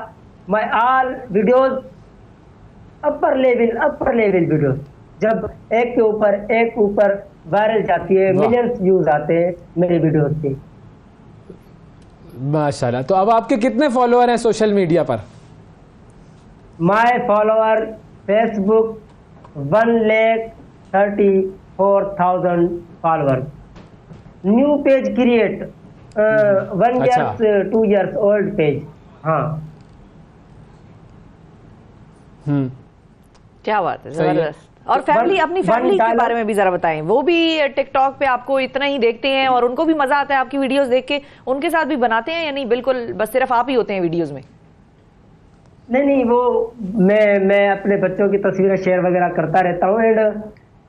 My all videos upper level videos, जब एक के ऊपर वायरल जाती है, मिलियंस व्यूज आते हैं मेरे वीडियोस पे। माशाल्लाह। तो अब आपके कितने फॉलोअर हैं सोशल मीडिया पर? My follower Facebook 1,34,000 follower. New page create 1 years 2 years old page. हाँ, क्या बात है, जबरदस्त। और फैमिली, अपनी फैमिली के बारे में भी जरा बताएं। वो भी टिकटॉक पे आपको इतना ही देखते हैं और उनको भी मजा आता है आपकी वीडियोस देख के? उनके साथ भी बनाते हैं या नहीं, बिल्कुल बस सिर्फ आप ही होते हैं वीडियोस में? नहीं, वो मैं अपने बच्चों की तस्वीरें शेयर वगैरह करता रहता हूँ। And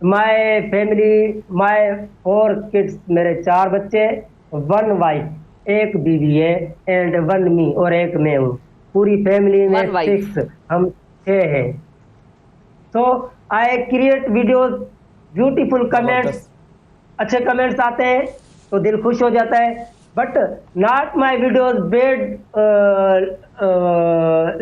my family, my 4 kids, मेरे 4 बच्चे, 1 वाइफ, 1 बीवी है, एंड 1 मी, और 1 मैं हूँ। पूरी फैमिली में 6, हम 6 हैं। तो I create videos, beautiful comments, अच्छे कमेंट्स आते हैं तो दिल खुश हो जाता है। but not my videos bad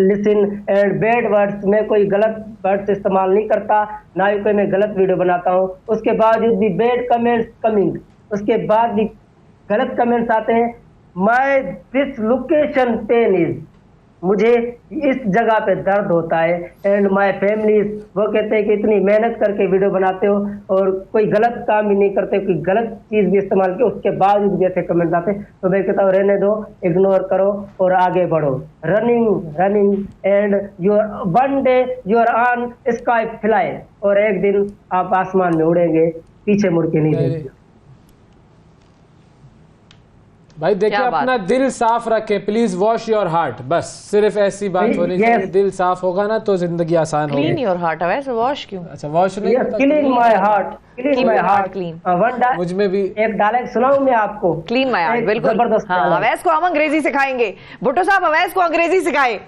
listen and bad words. मैं कोई गलत वर्ड्स इस्तेमाल नहीं करता, ना ही कोई मैं गलत वीडियो बनाता हूँ। उसके बावजूद भी बैड कमेंट्स कमिंग, उसके बाद भी गलत कमेंट्स आते हैं। My this location pen is, मुझे इस जगह पे दर्द होता है। एंड माय फैमिली, वो कहते हैं कि इतनी मेहनत करके वीडियो बनाते हो और कोई गलत काम भी नहीं करते, कोई गलत चीज़ भी इस्तेमाल की, उसके बावजूद भी ऐसे कमेंट आते हैं। तो मैं कहता हूँ रहने दो, इग्नोर करो और आगे बढ़ो। Running and your one day your on sky fly, और एक दिन आप आसमान में उड़ेंगे, पीछे मुड़ के नहीं देखेंगे। भाई देखिए, अपना दिल साफ रखे, प्लीज वॉश योर हार्ट। बस सिर्फ ऐसी बात होनी चाहिए, दिल साफ होगा ना तो जिंदगी आसान होगी। क्लीन योर हार्ट, वैसे वॉश क्यों? अच्छा वॉश नहीं, clean my heart, clean my heart, clean. मुझ में भी एक डायलॉग सुनाऊं मैं आपको? क्लीन माय हार्ट, बिल्कुल जबरदस्त। हाँ, अवैस को हम अंग्रेजी सिखाएंगे। भुट्टो साहब अवैस को अंग्रेजी सिखाए।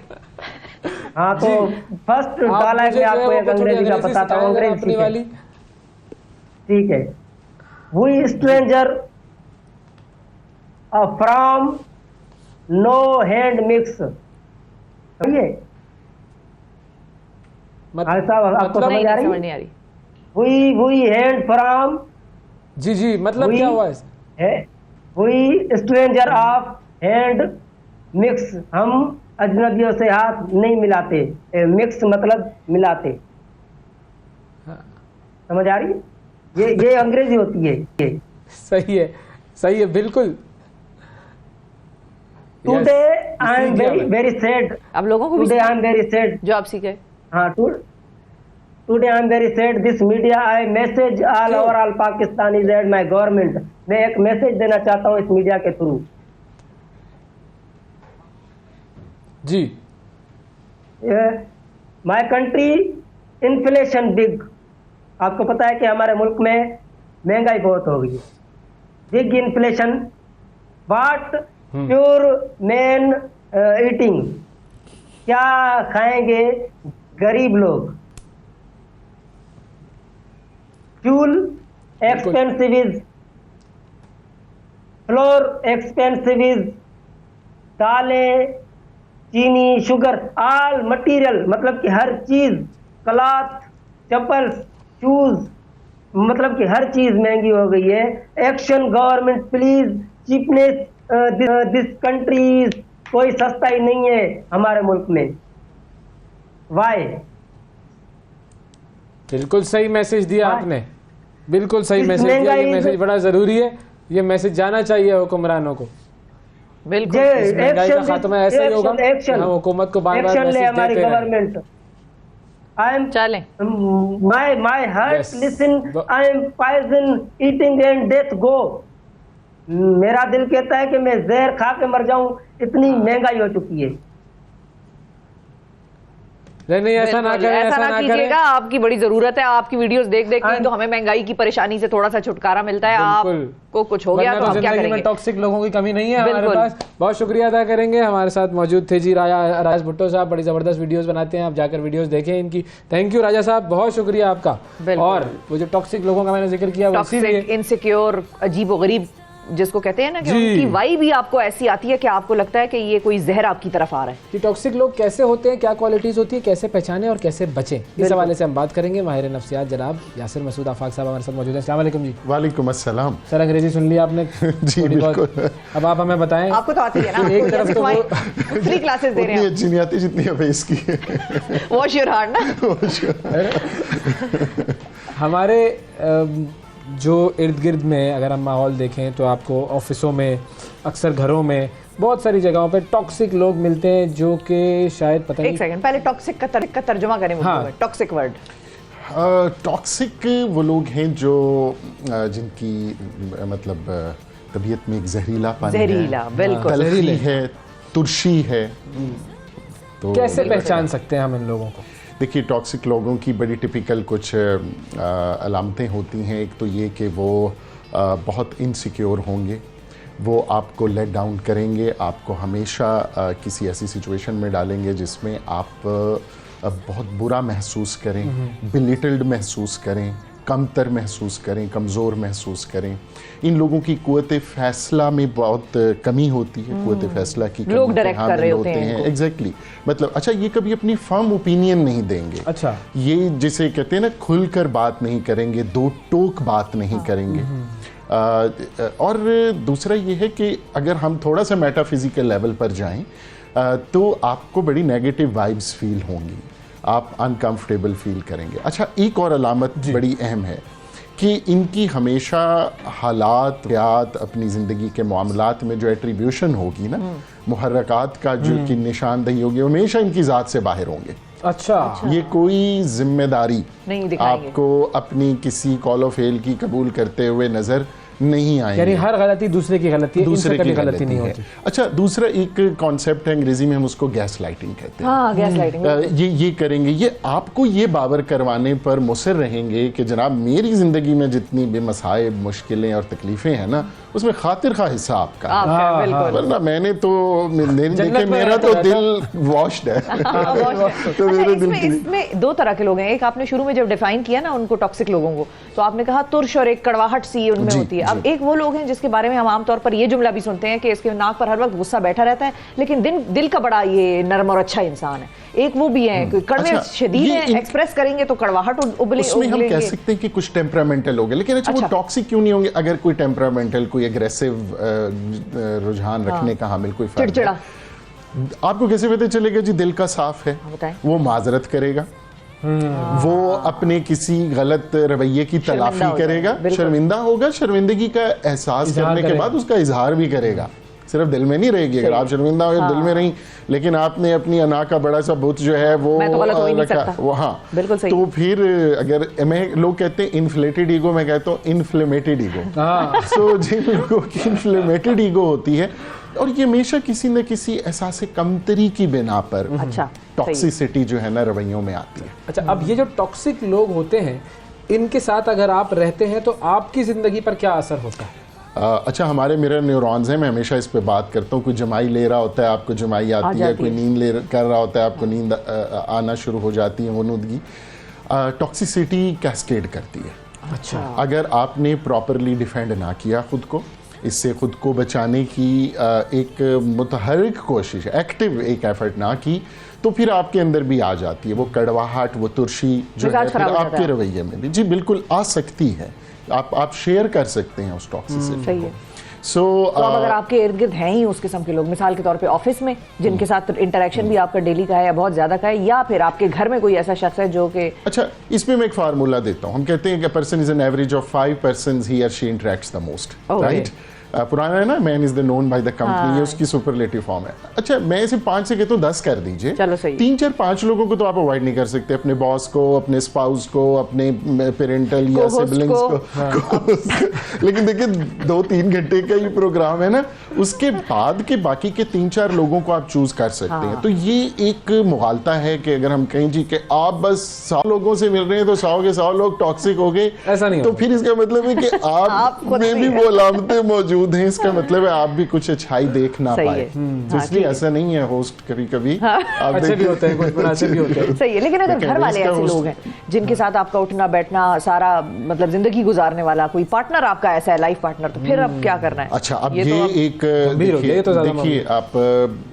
हाँ तो फर्स्ट डायलॉग में आपको एक अंग्रेजी का बताता हूँ, अंग्रेजी वाली, ठीक है। We stranger from no hand mix, समझिए साहब, आपको समझ आ रही है? वी हैंड फ्रॉम, जी मतलब क्या हुआ है? We stranger of hand mix, हम अजनबियों से हाथ नहीं मिलाते। मिक्स मतलब मिलाते, समझ आ रही है? ये अंग्रेजी होती है। ये सही है बिल्कुल। Today I am very sad, अब लोगों को today I am very sad, जो आप सीखे। हाँ, today I am very sad, this media I message all overall Pakistanis and my government. मैं एक मैसेज देना चाहता हूँ इस मीडिया के थ्रू। जी, माय कंट्री इन्फ्लेशन बिग, आपको पता है कि हमारे मुल्क में महंगाई बहुत हो गई है, big inflation. What pure man eating, क्या खाएंगे गरीब लोग? Fuel expensive is, floor expensive is, दालें, चीनी, शुगर, ऑल मटेरियल, मतलब कि हर चीज, क्लॉथ, चप्पल, शूज, मतलब कि हर चीज महंगी हो गई है। Action government please, cheapness this countries, कोई सस्ता ही नहीं है हमारे मुल्क में। वाई? बिल्कुल सही मैसेज दिया आपने, बिल्कुल सही मैसेज दिया। ये मैसेज बड़ा जरूरी है, ये मैसेज जाना चाहिए हुक्मरानों को। बिल्कुल, महंगाई का खात्मा ऐसा ही होगा। हुकूमत को बार-बार मैसेज हमारी गवर्नमेंट। I am चलें, my heart listen, I am poison eating and death go। मेरा दिल कहता है कि मैं जहर खा के मर जाऊं, इतनी महंगाई हो चुकी है। नहीं ऐसा ना करें, ऐसा ना कीजिएगा। आपकी बड़ी जरूरत है, आपकी वीडियोस देख के तो हमें महंगाई की परेशानी से थोड़ा सा छुटकारा मिलता है। आपको कुछ हो गया तो हम क्या करेंगे? टॉक्सिक लोगों की कमी नहीं है हमारे पास। बहुत शुक्रिया अदा करेंगे, हमारे साथ मौजूद थे जी राजा भुट्टो साहब, बड़ी जबरदस्त वीडियोस बनाते हैं, आप जाकर वीडियोस देखें इनकी। थैंक यू राजा साहब, बहुत शुक्रिया आपका। और वो जो टॉक्सिक लोगों का मैंने जिक्र किया, टॉक्सिक, इनसिक्योर, अजीबोगरीब जिसको कहते हैं ना, कि उनकी वाइब भी आपको ऐसी आती है कि आपको लगता है कि ये कोई जहर आपकी तरफ आ रहा है। कि टॉक्सिक लोग कैसे होते हैं, क्या क्वालिटीज होती है, कैसे पहचाने और कैसे बचें, इस हवाले से हम बात करेंगे। माहिर नफ्सियात जनाब यासिर मसूद आफाक साहब हमारे साथ मौजूद हैं। अस्सलाम वालेकुम जी। वालेकुम अस्सलाम। सर अंग्रेजी सुन लिया आपने? जी बिल्कुल। अब आप हमें बताएं, आपको तो आती है ना, एक तरफ तो फ्री क्लासेस दे रहे हैं, अच्छी नहीं आती जितनी हमें इसकी। वॉश योर हार्ट ना। हमारे जो इर्द गिर्द में अगर हम माहौल देखें तो आपको ऑफिसों में, अक्सर घरों में, बहुत सारी जगहों पे टॉक्सिक लोग मिलते हैं जो कि शायद पता नहीं। एक सेकंड, पहले टॉक्सिक का तर्जुमा करें। हाँ, टॉक्सिक वर्ड। टॉक्सिक वो लोग हैं जो जिनकी मतलब तबीयत में एक जहरीलापन है, बिल्कुल है, तुर्शी है। तो कैसे पहचान सकते हैं हम इन लोगों को? देखिए, टॉक्सिक लोगों की बड़ी टिपिकल कुछ अलामतें होती हैं। एक तो ये कि वो बहुत इनसिक्योर होंगे, वो आपको लेट डाउन करेंगे, आपको हमेशा किसी ऐसी सिचुएशन में डालेंगे जिसमें आप बहुत बुरा महसूस करें, बिलिटल्ड महसूस करें, कमतर महसूस करें, कमज़ोर महसूस करें। इन लोगों की क़ुव्वत फ़ैसला में बहुत कमी होती है, क़ुव्वत फ़ैसला की कमी लोग डायरेक्ट कर रहे होते हैं। एग्जैक्टली मतलब अच्छा, ये कभी अपनी फर्म ओपिनियन नहीं देंगे। अच्छा, ये जिसे कहते हैं ना, खुलकर बात नहीं करेंगे, दो टोक बात नहीं करेंगे। और दूसरा ये है कि अगर हम थोड़ा सा मेटाफिजिकल लेवल पर जाएं तो आपको बड़ी नेगेटिव वाइब्स फील होंगी, आप अनकंफर्टेबल फील करेंगे। अच्छा, एक और अलामत बड़ी अहम है कि इनकी हमेशा हालात यात अपनी ज़िंदगी के मामलात में जो एट्रीब्यूशन होगी ना, मुहर्रकात का जो की निशानदही होगी, हमेशा इनकी ज़ात से बाहर होंगे। अच्छा, ये कोई जिम्मेदारी नहीं दिखाएंगे, आपको अपनी किसी कॉल ऑफ फेल की कबूल करते हुए नजर नहीं आएंगे। यानी हर गलती दूसरे की गलती है, दूसरे की गलती नहीं होती। अच्छा, दूसरा एक कॉन्सेप्ट है, अंग्रेजी में हम उसको गैस लाइटिंग कहते हैं। हाँ, गैस लाइटिंग। ये करेंगे, ये आपको ये बावर करवाने पर मुसर रहेंगे कि जनाब मेरी जिंदगी में जितनी भी मसाइब, मुश्किलें और तकलीफें हैं ना, उसमें खातिर खा हिस्सा आपका है। वरना मैंने तो देखे मेरा तो दिल वॉश्ड है। तो मेरे दिल इसमें दो तरह के लोग हैं। एक आपने शुरू में जब डिफाइन किया ना उनको, टॉक्सिक लोगों को, तो आपने कहा तुर्श और एक कड़वाहट सी उनमें होती है। अब एक वो लोग हैं जिसके बारे में हम आमतौर पर ये जुमला भी सुनते हैं कि इसके नाक पर हर वक्त गुस्सा बैठा रहता है, लेकिन दिल का बड़ा ये नरम और अच्छा इंसान है। एक वो भी है कड़वे शदीद हैं, एक्सप्रेस करेंगे तो कड़वाहट उबले। उसमें हम कह सकते हैं कि कुछ टेम्परामेंटल हो गए, लेकिन अच्छा, वो टॉक्सिक क्यों नहीं होंगे? अगर कोई टेम्परामेंटल, कोई एग्रेसिव रुझान रखने का हामिल, कोई चिड़चिड़ा, आपको कैसे पता चलेगा जी दिल का साफ है? वो माजरत करेगा, वो अपने किसी गलत रवैये की तलाफी करेगा, शर्मिंदा होगा, शर्मिंदगी का एहसास करने के बाद उसका इजहार भी करेगा। सिर्फ दिल में नहीं रहेगी। अगर आप शर्मिंदा हो दिल में नहीं, लेकिन आपने अपनी अना का बड़ा सा बुत जो है वो रखा, वो हाँ बिल्कुल सही। तो फिर अगर मैं, लोग कहते हैं इन्फ्लेटेड ईगो, मैं कहता हूँ इन्फ्लेमेटेड ईगो। सो जिन लोगों की इन्फ्लेमेटेड ईगो होती है, और ये हमेशा किसी न किसी एहसास कमतरी की बिना पर टॉक्सिसिटी जो है ना रवैयों में आती है। अच्छा, अब ये जो टॉक्सिक लोग होते हैं, इनके साथ अगर आप रहते हैं तो आपकी जिंदगी पर क्या असर होता है? अच्छा, हमारे मिरर न्यूरॉन्स हैं, मैं हमेशा इस पे बात करता हूँ। कोई जमाई ले रहा होता है, आपको जमाई आती है, कोई नींद कर रहा होता है, आपको नींद आना शुरू हो जाती है, वनूदगी। टॉक्सिसिटी कैस्केड करती है। अच्छा, अगर आपने प्रॉपरली डिफेंड ना किया खुद को, इससे खुद को बचाने की एक मुतहरिक कोशिश, एक्टिव एक एफर्ट ना की, तो फिर आपके अंदर भी आ जाती है वो कड़वाहट, वो तुर्शी जो है फिर आपके रवैये में भी जी बिल्कुल आ सकती है। आप शेयर कर सकते हैं उस टॉक्सिसिटी को। तो अब अगर आपके इर्द गिर्द हैं ही उस किस्म के लोग, मिसाल के तौर पे ऑफिस में जिनके साथ इंटरेक्शन भी आपका डेली का है या बहुत ज्यादा का है, या फिर आपके घर में कोई ऐसा शख्स है जो कि, अच्छा, इसमें मैं एक फार्मूला देता हूँ। हम कहते हैं कि person is an average of 5 persons he और she interacts the most, right? पुराना है ना, man is the known by the company, ये उसकी सुपरलेटिव फॉर्म है। अच्छा, मैं इसे 5 से कहता हूँ 10 कर दीजिए। चलो सही। 3, 4, 5 लोगों को तो आप अवॉइड नहीं कर सकते, अपने बॉस को, अपने स्पाउस को, अपने पेरेंटल या सिबलिंग्स को। लेकिन देखिए 2-3 घंटे का ही प्रोग्राम है ना, उसके बाद के बाकी के 3-4 लोगों को आप चूज कर सकते हैं। तो ये एक मुगालता है कि अगर हम कहें जी कि आप बस 100 लोगों से मिल रहे हैं तो 100 के 100 लोग टॉक्सिक हो गए, ऐसा नहीं, तो फिर इसका मतलब है कि आप में भी वो अलामतें मौजूद हैं। इसका मतलब है आप भी कुछ अच्छाई देख ना पाए। तो इसलिए ऐसा नहीं है, होस्ट कभी-कभी अच्छे भी होते हैं, कुछ अच्छे भी होते हैं। सही है, लेकिन अगर घर वाले ऐसे लोग हैं जिनके साथ आपका उठना बैठना सारा मतलब जिंदगी गुजारने वाला कोई पार्टनर आपका ऐसा है, लाइफ पार्टनर, तो फिर अब क्या करना है? अच्छा, अब ये एक देखिए, आप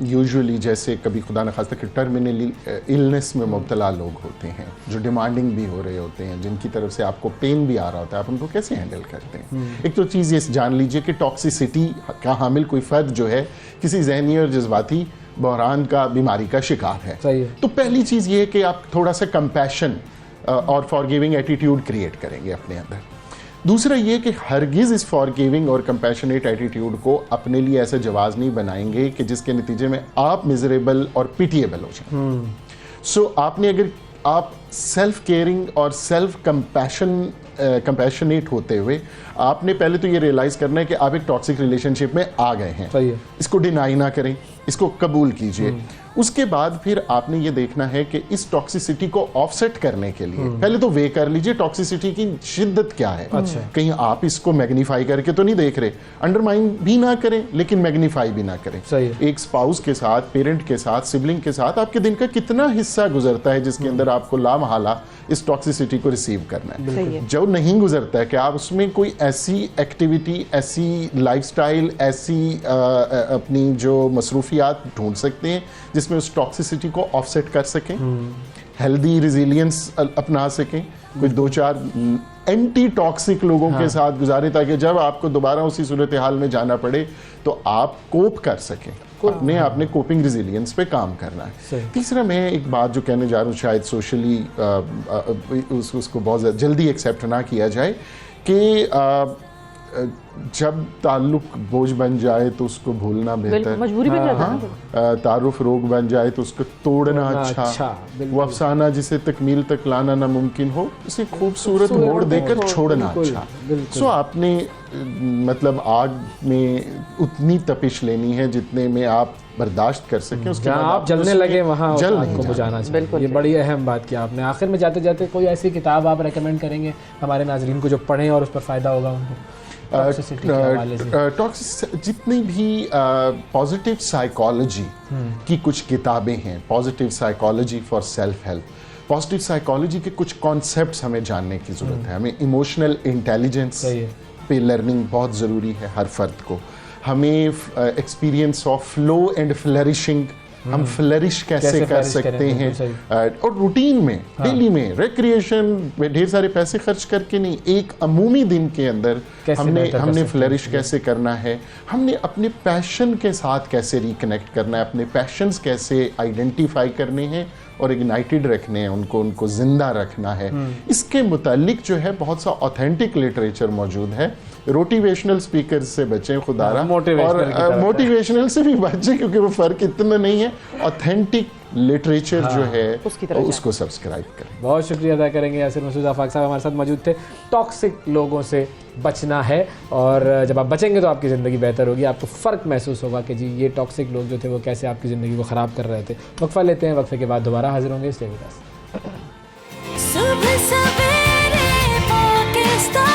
यूजुअली जैसे कभी खुदा न खास्ता कि टर्मिनल इलनेस में मुब्तला लोग होते हैं, जो डिमांडिंग भी हो रहे होते हैं, जिनकी तरफ से आपको पेन भी आ रहा होता है, आप उनको कैसे हैंडल करते हैं? एक तो चीज़ ये जान लीजिए कि टॉक्सिसिटी का हामिल कोई फर्द जो है किसी ज़हनी और जज्बाती बहरान का, बीमारी का शिकार है। तो पहली चीज़ ये है कि आप थोड़ा सा कंपैशन और फॉरगिविंग एटीट्यूड क्रिएट करेंगे अपने अंदर। दूसरा ये कि हरगिज़ इस फॉरगिविंग और कंपैशनेट एटीट्यूड को अपने लिए ऐसा जवाज़ नहीं बनाएंगे कि जिसके नतीजे में आप मिजरेबल और पिटिएबल हो जाए। सो आपने, अगर आप सेल्फ केयरिंग और सेल्फ कंपैशनेट होते हुए, आपने पहले तो ये रियलाइज करना है कि आप एक टॉक्सिक रिलेशनशिप में आ गए हैं। सही है। इसको डिनाई ना करें, इसको कबूल कीजिए। उसके बाद फिर आपने ये देखना है कि इस टॉक्सिसिटी को ऑफसेट करने के लिए पहले तो वे कर लीजिए टॉक्सिसिटी की शिद्दत क्या है। कहीं आप इसको मैग्नीफाई करके तो नहीं देख रहे, अंडरमाइन भी ना करें लेकिन मैग्नीफाई भी ना करें। सही है। एक स्पाउस के साथ, पेरेंट के साथ, सिबलिंग के साथ आपके दिन का कितना हिस्सा गुजरता है जिसके अंदर आपको लामहला इस टॉक्सिसिटी को रिसीव करना है। जो नहीं गुजरता है कि आप उसमें कोई ऐसी एक्टिविटी, ऐसी लाइफस्टाइल, ऐसी अपनी जो मसरूफियात ढूंढ सकते हैं जिसमें उस टॉक्सिसिटी को ऑफसेट कर सकें, हेल्दी रिजिलियंस अपना सकें, कुछ 2-4 एंटी टॉक्सिक लोगों के साथ गुजारें ताकि जब आपको दोबारा उसी सूरत हाल में जाना पड़े तो आप कोप कर सकें। अपने कोपिंग रिजिलियंस पे काम करना है। तीसरा मैं एक बात जो कहने जा रहा हूँ, शायद सोशली उसको बहुत जल्दी एक्सेप्ट ना किया जाए कि जब ताल्लुक बोझ बन जाए तो उसको भूलना बेहतर, मजबूरी बन जाता है। तारुफ रोग बन जाए तो उसको तोड़ना अच्छा, वो अफसाना जिसे तकमील तक लाना नामुमकिन हो उसे खूबसूरत मोड़ देकर छोड़ना अच्छा। सो आपने मतलब आग में उतनी तपिश लेनी है जितने में आप बर्दाश्त कर सकें, उसके बाद आप जलने लगे वहाँ जल आपको बुझाना चाहिए। ये बड़ी अहम बात की आपने। आखिर में जाते जाते कोई ऐसी किताब आप रेकमेंड करेंगे हमारे नाजरीन को जो पढ़ें और उस पर फ़ायदा होगा उनको? जितनी भी पॉजिटिव साइकोलॉजी की कुछ किताबें हैं, positive psychology for self help, positive psychology के कुछ कॉन्सेप्ट्स हमें जानने की ज़रूरत है। हमें इमोशनल इंटेलिजेंस पे लर्निंग बहुत ज़रूरी है हर फर्द को। हमें experience of flow and flourishing, हम फ्लरिश कैसे कर सकते हैं, और रूटीन में, डेली में, रिक्रिएशन में ढेर सारे पैसे खर्च करके नहीं, एक अमूमी दिन के अंदर हमने फ्लरिश कैसे करना है, हमने अपने पैशन के साथ कैसे रिकनेक्ट करना है, अपने पैशंस कैसे आइडेंटिफाई करने हैं और इग्नाइटेड रखने हैं, उनको जिंदा रखना है। इसके मुतालिक जो है बहुत सा ऑथेंटिक लिटरेचर मौजूद है। रोटिवेशनल स्पीकर से बचें खुदारा, और मोटिवेशनल से भी बचें क्योंकि वो फ़र्क इतना नहीं है। ऑथेंटिक लिटरेचर जो है उसको सब्सक्राइब करें। बहुत शुक्रिया अदा करेंगे यासिर मसूद आफाक साहब हमारे साथ मौजूद थे। टॉक्सिक लोगों से बचना है और जब आप बचेंगे तो आपकी ज़िंदगी बेहतर होगी, आपको फ़र्क महसूस होगा कि जी ये टॉक्सिक लोग जो थे वो कैसे आपकी ज़िंदगी को ख़राब कर रहे थे। वक्फा लेते हैं, वक्फे के बाद दोबारा हाजिर होंगे। Stay with us. सुबह सवेरे पाकिस्तान,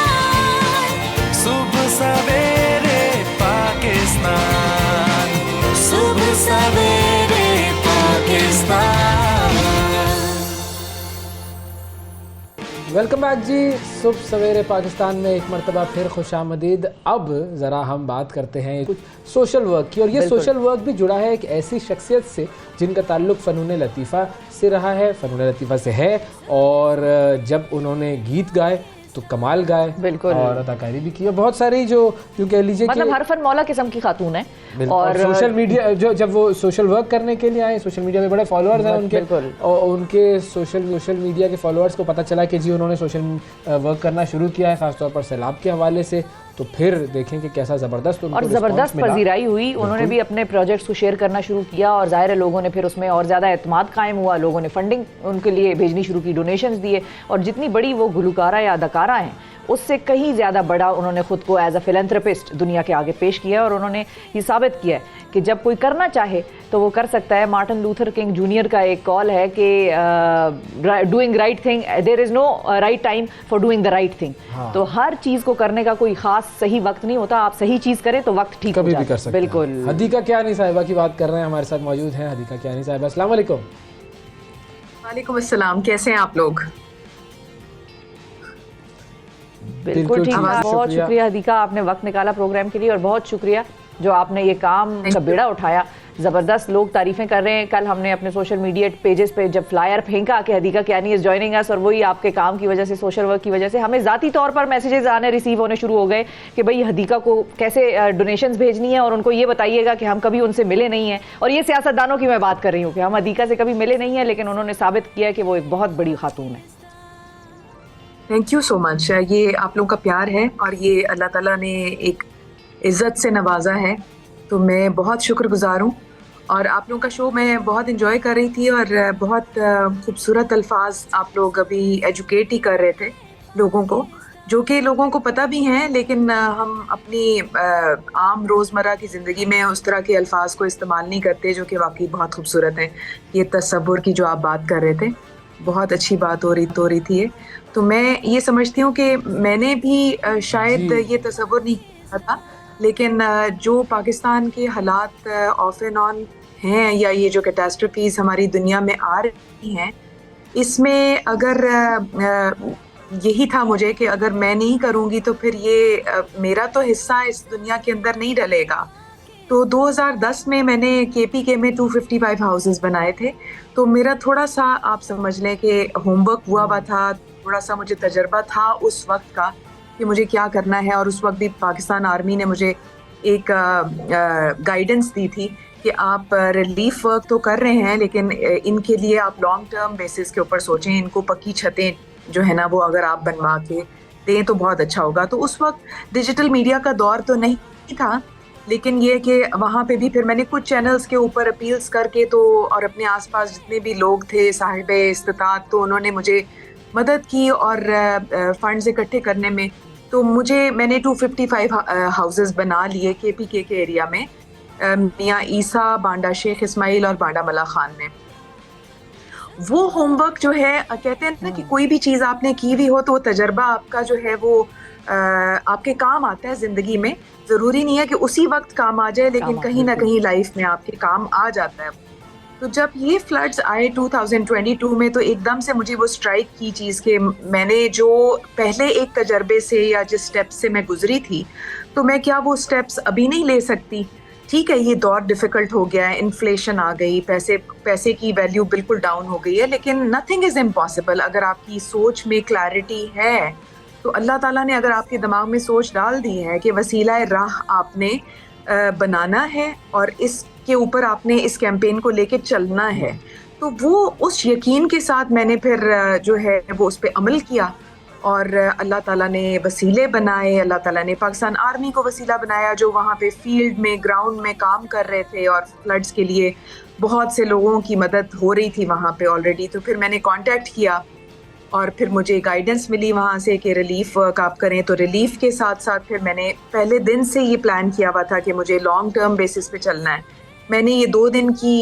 सुबह सवेरे पाकिस्तान, सुबह सवेरे पाकिस्तान। वेलकम बैक जी। सुबह सवेरे पाकिस्तान में एक मरतबा फिर खुशामदीद। अब ज़रा हम बात करते हैं कुछ सोशल वर्क की, और ये सोशल वर्क भी जुड़ा है एक ऐसी शख्सियत से जिनका ताल्लुक़ फ़नून लतीफ़ा से रहा है, फ़नून लतीफ़ा से है, और जब उन्होंने गीत गाए तो कमाल गाए, बिल्कुल, और अदाकारी भी की, और बहुत सारी जो कह लीजिए मतलब हर फन मौला किस्म की खातून है। और सोशल मीडिया जब वो सोशल वर्क करने के लिए आए, सोशल मीडिया में बड़े फॉलोअर्स हैं उनके, और उनके सोशल मीडिया के फॉलोअर्स को पता चला कि जी उन्होंने सोशल वर्क करना शुरू किया है, ख़ासतौर पर सैलाब के हवाले से, तो फिर देखें कि कैसा ज़बरदस्त और ज़बरदस्त पजीराई हुई। उन्होंने भी अपने प्रोजेक्ट्स को शेयर करना शुरू किया और ज़ाहिर है लोगों ने फिर उसमें और ज़्यादा एतमाद कायम हुआ, लोगों ने फंडिंग उनके लिए भेजनी शुरू की, डोनेशंस दिए, और जितनी बड़ी वो गुलकारा या अदाकारा हैं उससे कहीं ज़्यादा बड़ा उन्होंने ख़ुद को एज अ फिलैंथ्रोपिस्ट दुनिया के आगे पेश किया, और उन्होंने ये साबित किया है कि जब कोई करना चाहे तो वो कर सकता है। मार्टिन लूथर किंग जूनियर का एक कॉल है कि doing right thing, there is no right time for doing the right thing. तो हर चीज़ को करने का कोई ख़ास सही वक्त नहीं होता, आप सही चीज़ करें तो वक्त ठीक कभी भी कर सकते हैं। बिल्कुल। हदीका कियानी साहिबा की बात कर रहे हैं, हमारे साथ मौजूद हैं हदीका कियानी साहिबा। अस्सलाम वालेकुम। वालेकुम अस्सलाम, कैसे हैं आप लोग? बिल्कुल ठीक है, बहुत शुक्रिया हदीका, आपने वक्त निकाला प्रोग्राम के लिए, और बहुत शुक्रिया जो आपने ये काम का बेड़ा उठाया। ज़बरदस्त लोग तारीफ़ें कर रहे हैं। कल हमने अपने सोशल मीडिया पेजेस पे जब फ्लायर फेंका कि Hadiqa Kiani is joining us, और वही आपके काम की वजह से, सोशल वर्क की वजह से हमें ज़ाती तौर पर मैसेजेस आने रिसीव होने शुरू हो गए कि भाई हदीका को कैसे डोनेशंस भेजनी है, और उनको ये बताइएगा कि हम कभी उनसे मिले नहीं हैं। और ये सियासतदानों की मैं बात कर रही हूँ कि हम हदीका से कभी मिले नहीं हैं, लेकिन उन्होंने साबित किया कि वो एक बहुत बड़ी खातून है। Thank you so much. ये आप लोगों का प्यार है और ये अल्लाह ताला ने एक इज़्ज़त से नवाजा है, तो मैं बहुत शुक्रगुजार हूँ। और आप लोगों का शो मैं बहुत इंजॉय कर रही थी, और बहुत खूबसूरत अल्फाज आप लोग अभी एजुकेट ही कर रहे थे लोगों को, जो कि लोगों को पता भी हैं, लेकिन हम अपनी आम रोज़मर्रा की ज़िंदगी में उस तरह के अल्फाज को इस्तेमाल नहीं करते, जो कि वाकई बहुत खूबसूरत हैं। ये तसव्वुर की जो आप बात कर रहे थे, बहुत अच्छी बात हो रही थी ये। तो मैं ये समझती हूँ कि मैंने भी शायद ये तसव्वुर नहीं किया था, लेकिन जो पाकिस्तान के हालात ऑफ एंड ऑन हैं, या ये जो कैटास्ट्रोफीज़ हमारी दुनिया में आ रही हैं, इसमें अगर यही था मुझे कि अगर मैं नहीं करूँगी तो फिर ये मेरा तो हिस्सा इस दुनिया के अंदर नहीं डलेगा। तो 2010 में मैंने KPK में 255 हाउसेस बनाए थे। तो मेरा थोड़ा सा आप समझ लें कि होमवर्क हुआ था, थोड़ा सा मुझे तजर्बा था उस वक्त का कि मुझे क्या करना है। और उस वक्त भी पाकिस्तान आर्मी ने मुझे एक गाइडेंस दी थी कि आप रिलीफ वर्क तो कर रहे हैं, लेकिन इनके लिए आप लॉन्ग टर्म बेसिस के ऊपर सोचें। इनको पक्की छतें जो है ना वो अगर आप बनवा के दें तो बहुत अच्छा होगा। तो उस वक्त डिजिटल मीडिया का दौर तो नहीं था, लेकिन ये कि वहाँ पे भी फिर मैंने कुछ चैनल्स के ऊपर अपील्स करके तो, और अपने आसपास जितने भी लोग थे साहिब इस्तिताअत, तो उन्होंने मुझे मदद की और फंड्स इकट्ठे करने में। तो मैंने 255 हाउसेस बना लिए KPK के एरिया में, मियाँ ईसा, बांडा शेख इस्माइल और बांडा मला खान में। वो होमवर्क जो है, कहते हैं ना कि कोई भी चीज़ आपने की हुई हो तो वो तजर्बा आपका जो है वो आपके काम आता है ज़िंदगी में। ज़रूरी नहीं है कि उसी वक्त काम आ जाए, लेकिन कहीं ना कहीं लाइफ में आपके काम आ जाता है। तो जब ये फ्लड्स आए 2022 में, तो एकदम से मुझे वो स्ट्राइक की चीज़ कि मैंने जो पहले एक तजर्बे से या जिस स्टेप से मैं गुजरी थी, तो मैं क्या वो स्टेप्स अभी नहीं ले सकती? ठीक है, ये दौर डिफ़िकल्ट हो गया है, इन्फ्लेशन आ गई, पैसे की वैल्यू बिल्कुल डाउन हो गई है, लेकिन नथिंग इज़ इम्पॉसिबल। अगर आपकी सोच में क्लैरिटी है तो अल्लाह ताला ने अगर आपके दिमाग में सोच डाल दी है कि वसीला राह आपने बनाना है और इसके ऊपर आपने इस कैंपेन को लेके चलना है, तो वो उस यकीन के साथ मैंने फिर जो है वो उस पर अमल किया और अल्लाह ताला ने वसीले बनाए। अल्लाह ताला ने पाकिस्तान आर्मी को वसीला बनाया जो वहाँ पे फील्ड में, ग्राउंड में काम कर रहे थे और फ्लड्स के लिए बहुत से लोगों की मदद हो रही थी वहाँ पे ऑलरेडी। तो फिर मैंने कांटेक्ट किया और फिर मुझे गाइडेंस मिली वहाँ से कि रिलीफ वर्क आप करें। तो रिलीफ के साथ साथ फिर मैंने पहले दिन से ये प्लान किया हुआ था कि मुझे लॉन्ग टर्म बेसिस पे चलना है। मैंने ये 2 दिन की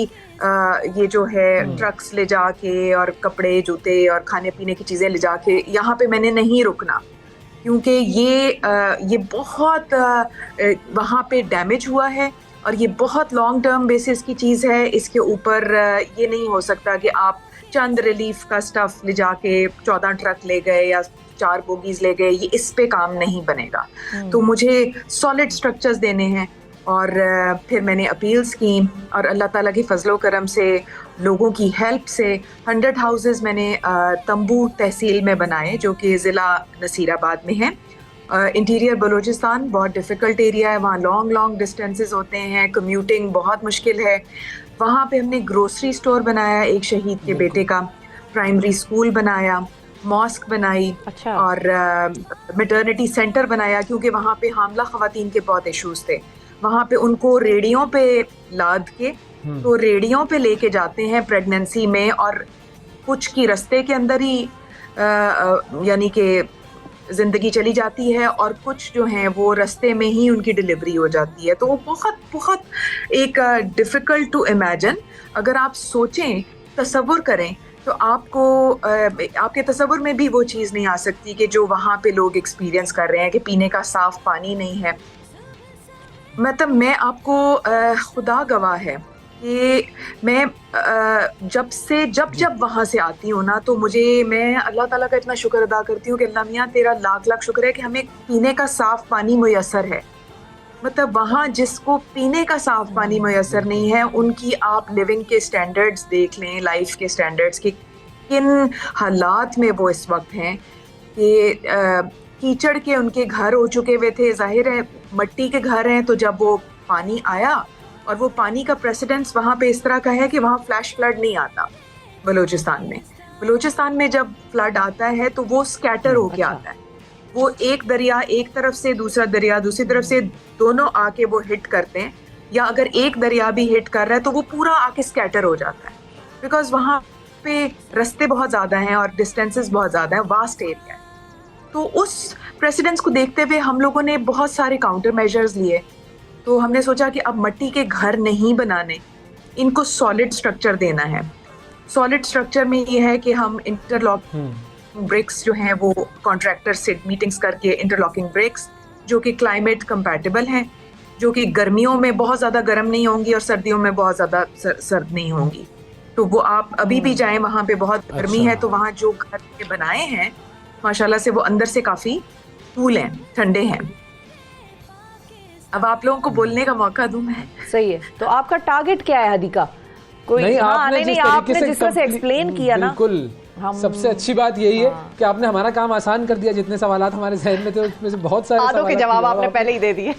ये जो है ट्रक्स ले जाके और कपड़े, जूते और खाने पीने की चीज़ें ले जाके यहाँ पे मैंने नहीं रुकना, क्योंकि ये बहुत वहाँ पे डैमेज हुआ है और ये बहुत लॉन्ग टर्म बेसिस की चीज़ है। इसके ऊपर ये नहीं हो सकता कि आप चंद रिलीफ का स्टफ ले जाके 14 ट्रक ले गए या 4 बोगीज ले गए, ये इस पे काम नहीं बनेगा। तो मुझे सॉलिड स्ट्रक्चर्स देने हैं और फिर मैंने अपील्स की और अल्लाह ताला की फजलो करम से, लोगों की हेल्प से 100 हाउसेस मैंने तंबू तहसील में बनाए जो कि ज़िला नसीराबाद में है। इंटीरियर बलूचिस्तान बहुत डिफ़िकल्ट एरिया है, वहाँ लॉन्ग डिस्टेंसेस होते हैं, कम्यूटिंग बहुत मुश्किल है। वहाँ पे हमने ग्रोसरी स्टोर बनाया, एक शहीद के बेटे का, प्राइमरी स्कूल बनाया, मॉस्क बनाई, अच्छा। और मैटरनिटी सेंटर बनाया, क्योंकि वहाँ पे हामला ख़वातीन के बहुत इश्यूज़ थे। वहाँ पे उनको रेडियों पे लाद के, तो रेडियों पे लेके जाते हैं प्रेगनेंसी में, और कुछ की रास्ते के अंदर ही यानी कि ज़िंदगी चली जाती है और कुछ जो हैं वो रास्ते में ही उनकी डिलीवरी हो जाती है। तो वो बहुत एक डिफ़िकल्ट टू इमेजिन। अगर आप सोचें, तसव्वुर करें, तो आपको आपके तसव्वुर में भी वो चीज़ नहीं आ सकती कि जो वहाँ पे लोग एक्सपीरियंस कर रहे हैं कि पीने का साफ़ पानी नहीं है। मतलब मैं आपको खुदा गवाह है कि मैं जब वहाँ से आती हूँ ना, तो मैं अल्लाह ताला का इतना शुक्र अदा करती हूँ कि अल्लाह मियाँ तेरा लाख शुक्र है कि हमें पीने का साफ़ पानी मुयस्सर है। मतलब वहाँ जिसको पीने का साफ़ पानी मुयस्सर नहीं है, उनकी आप लिविंग के स्टैंडर्ड्स देख लें, लाइफ के स्टैंडर्ड्स कि किन हालात में वो इस वक्त हैं कि कीचड़ के उनके घर हो चुके हुए थे। जाहिर है मट्टी के घर हैं, तो जब वो पानी आया, और वो पानी का प्रेसिडेंस वहाँ पे इस तरह का है कि वहाँ फ्लैश फ्लड नहीं आता। बलूचिस्तान में जब फ्लड आता है तो वो स्कैटर होके आता है। वो एक दरिया एक तरफ से, दूसरा दरिया दूसरी तरफ से, दोनों आके वो हिट करते हैं, या अगर एक दरिया भी हिट कर रहा है तो वो पूरा आके स्कैटर हो जाता है, बिकॉज वहाँ पे रास्ते बहुत ज़्यादा हैं और डिस्टेंसेस बहुत ज़्यादा हैं, वास्ट एरिया है। तो उस प्रेसिडेंट्स को देखते हुए हम लोगों ने बहुत सारे काउंटर मेजर्स लिए। तो हमने सोचा कि अब मिट्टी के घर नहीं बनाने, इनको सॉलिड स्ट्रक्चर देना है। सॉलिड स्ट्रक्चर में ये है कि हम इंटरलॉकिंग ब्रिक्स जो हैं वो कॉन्ट्रैक्टर से मीटिंग्स करके इंटरलॉकिंग ब्रिक्स जो कि क्लाइमेट कंपैटिबल हैं, जो कि गर्मियों में बहुत ज़्यादा गर्म नहीं होंगी और सर्दियों में बहुत ज़्यादा सर्द नहीं होंगी। तो वो आप अभी भी जाएं, वहाँ पे बहुत गर्मी है तो वहाँ जो घर के बनाए हैं माशाल्लाह से वो अंदर से काफ़ी कूल हैं, ठंडे हैं। अब आप लोगों को बोलने का मौका दूं मैं। सही है, तो आपका टारगेट क्या है हदीका? कोई नहीं, आपने जिस तरह से एक्सप्लेन किया ना, बिल्कुल सबसे अच्छी बात यही है कि आपने हमारा काम आसान कर दिया। जितने सवालात हमारे जहन में थे उसमें से बहुत सारे आधों के जवाब आपने पहले ही दे दिए।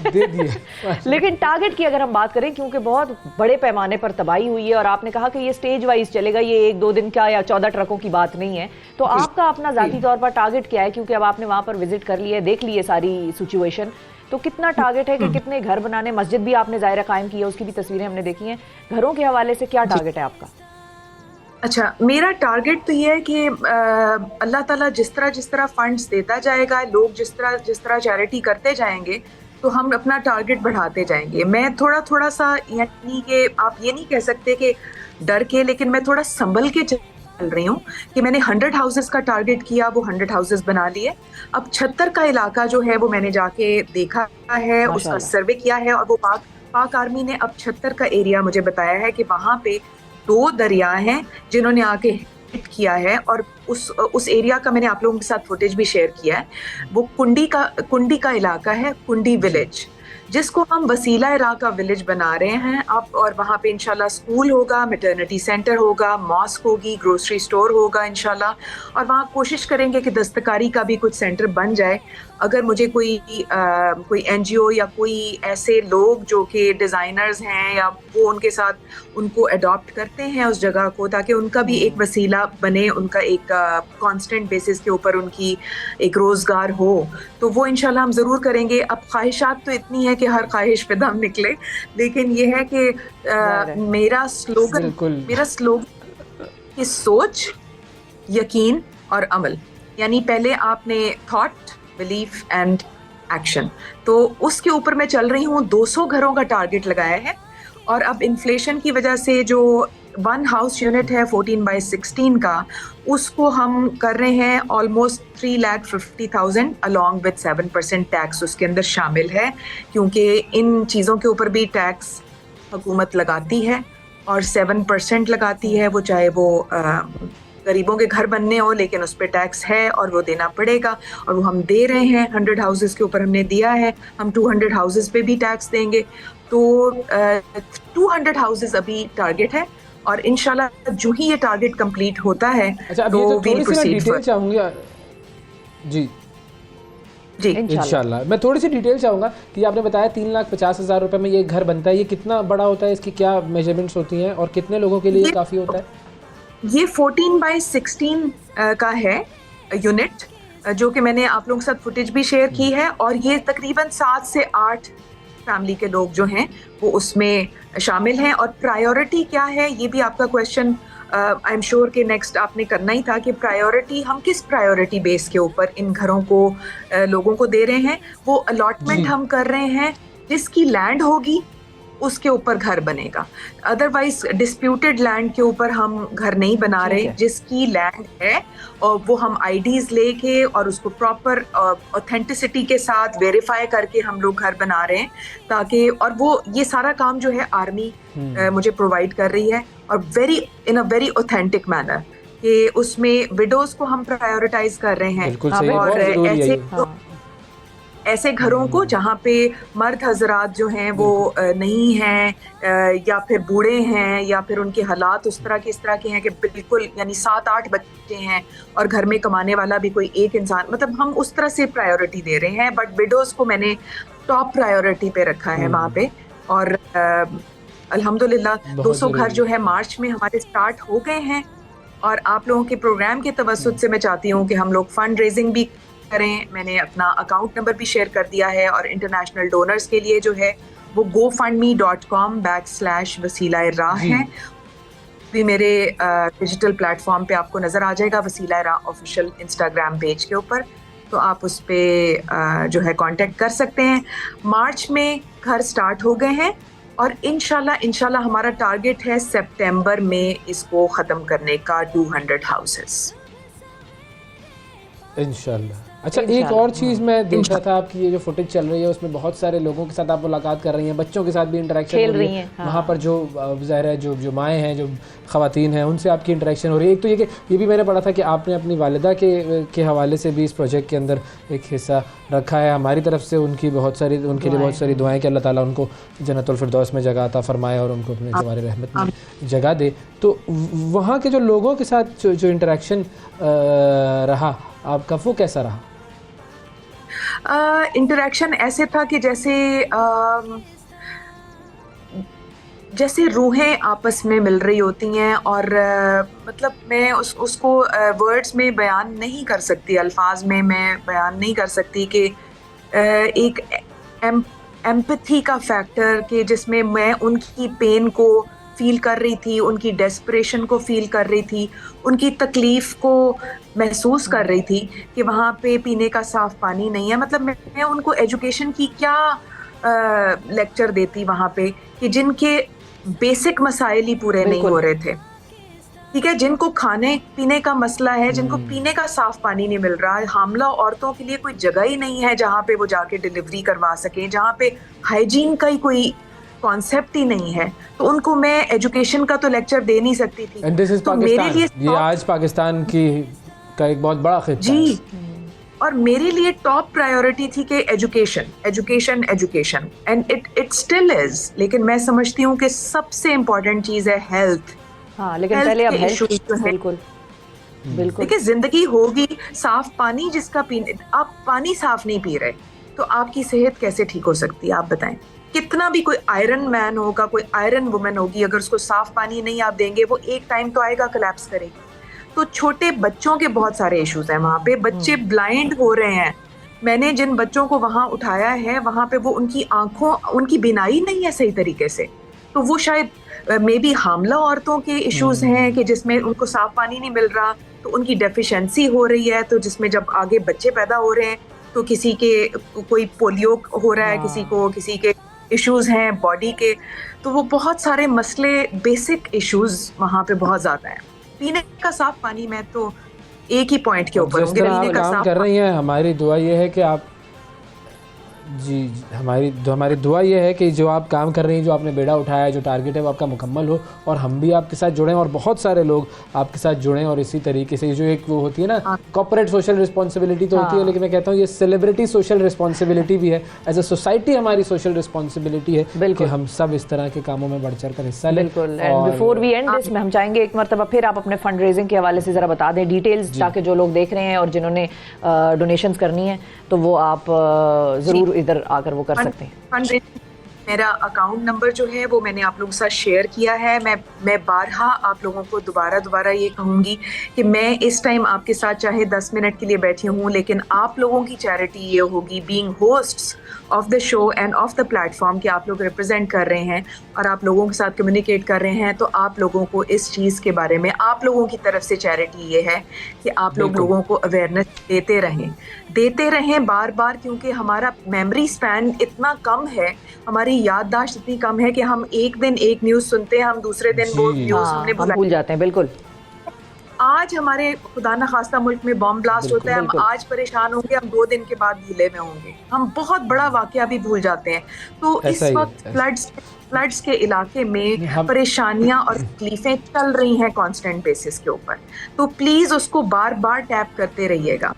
लेकिन टारगेट की अगर हम बात करें, क्योंकि बहुत बड़े पैमाने पर तबाही हुई है और आपने कहा कि ये स्टेज वाइज चलेगा, ये 1-2 दिन का या 14 ट्रकों की बात नहीं है, तो आपका अपना जाती तौर पर टारगेट क्या है? क्योंकि अब आपने वहां पर विजिट कर लिया है, देख ली है सारी सिचुएशन, तो कितना टारगेट है कि कितने घर बनाने? मस्जिद भी आपने ज़ाहिर कायम की है, उसकी भी तस्वीरें हमने देखी हैं। घरों के हवाले से क्या टारगेट है आपका? अच्छा, मेरा टारगेट तो ये है कि अल्लाह ताला जिस तरह फंड्स देता जाएगा, लोग जिस तरह चैरिटी करते जाएंगे, तो हम अपना टारगेट बढ़ाते जाएंगे। मैं थोड़ा सा, यानी कि आप ये नहीं कह सकते कि डर के, लेकिन मैं थोड़ा संभल के चल रही हूँ कि मैंने 100 हाउसेस का टारगेट किया, वो 100 हाउसेस बना लिए। अब 76 का इलाका जो है वो मैंने जाके देखा है, उसका सर्वे किया है, और वो पाक आर्मी ने अब 76 का एरिया मुझे बताया है कि वहाँ पे 2 दरिया हैं जिन्होंने आके हिट किया है, और उस एरिया का मैंने आप लोगों के साथ फुटेज भी शेयर किया है। वो कुंडी का इलाका है, कुंडी विलेज, जिसको हम वसीला राह का विलेज बना रहे हैं अब। और वहाँ पे इंशाल्लाह स्कूल होगा, मैटरनिटी सेंटर होगा, मॉस्क होगी, ग्रोसरी स्टोर होगा इंशाल्लाह। और वहाँ कोशिश करेंगे कि दस्तकारी का भी कुछ सेंटर बन जाए। अगर मुझे कोई NGO या कोई ऐसे लोग जो कि डिज़ाइनर्स हैं या वो उनके साथ उनको अडॉप्ट करते हैं उस जगह को, ताकि उनका भी एक वसीला बने, उनका एक कांस्टेंट बेसिस के ऊपर उनकी एक रोज़गार हो, तो वो इंशाल्लाह हम ज़रूर करेंगे। अब ख्वाहिशात तो इतनी है कि हर ख्वाहिश पे दम निकले, लेकिन ये है कि मेरा स्लोगन कि सोच, यकीन और अमल, यानी पहले आपने थॉट, बिलीफ एंड एक्शन, तो उसके ऊपर मैं चल रही हूँ। 200 घरों का टारगेट लगाया है, और अब इन्फ्लेशन की वजह से जो 1 हाउस यूनिट है 14/16 का, उसको हम कर रहे हैं ऑलमोस्ट 3,50,000 अलॉन्ग विद 7% टैक्स उसके अंदर शामिल है, क्योंकि इन चीज़ों के ऊपर भी टैक्स हुकूमत लगाती है और 7% लगाती है, वो चाहे वो गरीबों के घर बनने हो, लेकिन उस पर टैक्स है और वो देना पड़ेगा, और वो हम दे रहे हैं। 100 हाउसेस के ऊपर हमने दिया है, हम 200 हाउसेस पे भी टैक्स देंगे। तो 200 हाउसेस अभी टारगेट है, और इंशाल्लाह जो ही ये टारगेट कंप्लीट होता है, अच्छा, तो थोड़ी सी डिटेल चाहूँगा जी इंशाल्लाह। मैं थोड़ी सी डिटेल चाहूँगा कि आपने बताया 3,50,000 रुपए में ये घर बनता है, ये कितना बड़ा होता है, इसकी क्या मेजरमेंट्स होती हैं और कितने लोगों के लिए ये काफ़ी होता है? ये 14/16 का है यूनिट, जो कि मैंने आप लोगों के साथ फुटेज भी शेयर की है, और ये तकरीबन 7 से 8 फैमिली के लोग जो हैं वो उसमें शामिल हैं। और प्रायोरिटी क्या है, ये भी आपका क्वेश्चन आई एम श्योर कि नेक्स्ट आपने करना ही था, कि प्रायोरिटी, हम किस प्रायोरिटी बेस के ऊपर इन घरों को लोगों को दे रहे हैं। वो अलॉटमेंट हम कर रहे हैं, जिसकी लैंड होगी उसके ऊपर घर बनेगा। अदरवाइज डिस्प्यूटेड लैंड के ऊपर हम घर नहीं बना रहे। जिसकी लैंड है और वो हम आईडीज लेके और उसको प्रॉपर ऑथेंटिसिटी के साथ वेरीफाई करके हम लोग घर बना रहे हैं, ताकि, और वो ये सारा काम जो है आर्मी मुझे प्रोवाइड कर रही है, और इन अ वेरी ऑथेंटिक मैनर, कि उसमें विडोज को हम प्रायोरिटाइज कर रहे हैं। और ऐसे घरों को जहाँ पे मर्द हजरात जो हैं वो नहीं हैं, या फिर बूढ़े हैं, या फिर उनके हालात इस तरह के हैं कि बिल्कुल, यानी 7-8 बच्चे हैं और घर में कमाने वाला भी कोई एक इंसान, मतलब हम उस तरह से प्रायोरिटी दे रहे हैं। बट विडोज को मैंने टॉप प्रायोरिटी पे रखा है वहाँ पे। और अल्हम्दुलिल्लाह 200 घर जो है मार्च में हमारे स्टार्ट हो गए हैं, और आप लोगों के प्रोग्राम के तवस्सुत से मैं चाहती हूँ कि हम लोग फंड रेजिंग भी करें। मैंने अपना अकाउंट नंबर भी शेयर कर दिया है, और इंटरनेशनल डोनर्स के लिए जो है वो gofundme.com/वसीला-ए-राह है। भी मेरे डिजिटल प्लेटफॉर्म पे आपको नज़र आ जाएगा, वसीला-ए-राह ऑफिशियल इंस्टाग्राम पेज के ऊपर। तो आप उस पर जो है कांटेक्ट कर सकते हैं। मार्च में घर स्टार्ट हो गए हैं और इंशाल्लाह हमारा टारगेट है सितंबर में इसको ख़त्म करने का 200 हाउसेस इंशाल्लाह। अच्छा, एक और चीज़ मैं देख रहा था, आपकी ये जो फुटेज चल रही है उसमें बहुत सारे लोगों के साथ आप मुलाकात कर रही हैं, बच्चों के साथ भी इंटरेक्शन हो रही है। हाँ। वहाँ पर जो ज़ाहिर है जो माएँ हैं, जो ख़वातीन हैं, उनसे आपकी इंटरेक्शन हो रही है। एक तो ये कि ये भी मैंने पढ़ा था कि आपने अपनी वालिदा के हवाले से भी इस प्रोजेक्ट के अंदर एक हिस्सा रखा है। हमारी तरफ से उनके लिए बहुत सारी दुआएँ कि अल्लाह ताला उनको जन्नतुल फिरदौस में जगह अता फरमाए और उनको अपने जवारे रहमत में जगह दे। तो वहाँ के जो लोगों के साथ जो इंटरेक्शन रहा आपका, वो कैसा रहा? इंटरेक्शन ऐसे था कि जैसे रूहें आपस में मिल रही होती हैं और मतलब मैं उसको वर्ड्स में बयान नहीं कर सकती, अल्फाज में मैं बयान नहीं कर सकती कि एक एम्पैथी का फैक्टर कि जिसमें मैं उनकी पेन को फील कर रही थी, उनकी डेस्परेशन को फील कर रही थी, उनकी तकलीफ़ को महसूस कर रही थी कि वहाँ पे पीने का साफ़ पानी नहीं है। मतलब मैं उनको एजुकेशन की क्या लेक्चर देती वहाँ पे कि जिनके बेसिक मसाइल ही पूरे नहीं हो रहे थे, ठीक है, जिनको खाने पीने का मसला है, जिनको पीने का साफ़ पानी नहीं मिल रहा है, हामला औरतों के लिए कोई जगह ही नहीं है जहाँ पे वो जाके डिलीवरी करवा सकें, जहाँ पे हाइजीन का ही कोई कॉन्सेप्ट ही नहीं है, तो उनको मैं एजुकेशन का तो लेक्चर दे नहीं सकती थी। तो मेरे लिए ये आज पाकिस्तान की का एक बहुत बड़ा खित्ता है। जी, और मेरे लिए टॉप प्रायोरिटी थी कि education and it still is. लेकिन मैं समझती हूँ कि सबसे इम्पोर्टेंट चीज़ है हेल्थ। हाँ, लेकिन पहले अब हेल्थ, बिल्कुल देखिए, जिंदगी होगी, साफ पानी जिसका पीने, आप पानी साफ नहीं पी रहे तो आपकी सेहत कैसे ठीक हो सकती है? आप बताएं। कितना भी कोई आयरन मैन होगा, कोई आयरन वुमेन होगी, अगर उसको साफ पानी नहीं आप देंगे, वो एक टाइम तो आएगा कोलैप्स करेगी। तो छोटे बच्चों के बहुत सारे इश्यूज हैं वहाँ पे, बच्चे ब्लाइंड हो रहे हैं। मैंने जिन बच्चों को वहाँ उठाया है, वहाँ पे वो उनकी आंखों, उनकी बिनाई नहीं है सही तरीके से, तो वो शायद मे बी हामला औरतों के इश्यूज हैं कि जिसमें उनको साफ पानी नहीं मिल रहा, तो उनकी डेफिशिएंसी हो रही है, तो जिसमें जब आगे बच्चे पैदा हो रहे हैं तो किसी के कोई पोलियो हो रहा है, किसी के इश्यूज हैं बॉडी के, तो वो बहुत सारे मसले, बेसिक इश्यूज वहाँ पे बहुत ज़्यादा हैं। पीने का साफ पानी, मैं तो एक ही पॉइंट के ऊपर हूँ, काम कर रही हैं। हमारी दुआ ये है कि आप हमारी दुआ ये है कि जो आप काम कर रही हैं, जो आपने बेड़ा उठाया है, जो टारगेट है वो आपका मुकम्मल हो और हम भी आपके साथ जुड़ें और बहुत सारे लोग आपके साथ जुड़ें। और इसी तरीके से जो एक वो होती है ना, कॉर्पोरेट सोशल रिस्पॉन्सिबिलिटी तो होती है, लेकिन मैं कहता हूँ ये सेलिब्रिटी सोशल रिस्पॉन्सिबिलिटी भी है। एज ए सोसाइटी हमारी सोशल रिस्पॉन्सिबिलिटी है कि हम सब इस तरह के कामों में बढ़ चढ़ कर हिस्सा लें। बिल्कुल। And before we end this, हम चाहेंगे एक मरतबा फिर आप अपने फंड रेजिंग के हवाले से ज़रा बता दें डिटेल्स, ताकि जो लोग देख रहे हैं और जिन्होंने डोनेशंस करनी है तो वो आप ज़रूर इधर आकर वो कर सकते हैं। मेरा अकाउंट नंबर जो है वो मैंने आप लोगों के साथ शेयर किया है। मैं बारहा आप लोगों को दोबारा ये कहूँगी कि मैं इस टाइम आपके साथ चाहे 10 मिनट के लिए बैठी हूँ, लेकिन आप लोगों की चैरिटी ये होगी, being hosts of the show end of the platform, कि आप लोग रिप्रेजेंट कर रहे हैं और आप लोगों के साथ कम्युनिकेट कर रहे हैं, तो आप लोगों को इस चीज़ के बारे में आप लोगों की तरफ से चैरिटी ये है कि आप लोगों को अवेयरनेस देते रहें बार बार, क्योंकि हमारा मेमोरी स्पैन इतना कम है, हमारी याददाश्त इतनी कम है कि हम एक दिन एक न्यूज़ सुनते हैं, हम दूसरे दिन वो न्यूज़ हमने भूल जाते हैं। बिल्कुल। आज हमारे खुदा न खास्ता मुल्क में बम ब्लास्ट होता है, हम आज परेशान होंगे, हम 2 दिन के बाद भूले में होंगे, हम बहुत बड़ा वाकया भी भूल जाते हैं। तो इस वक्त फ्लड्स के इलाके में परेशानियां और तकलीफें चल रही हैं कांस्टेंट बेसिस के ऊपर, तो प्लीज उसको बार बार टैप करते रहिएगा।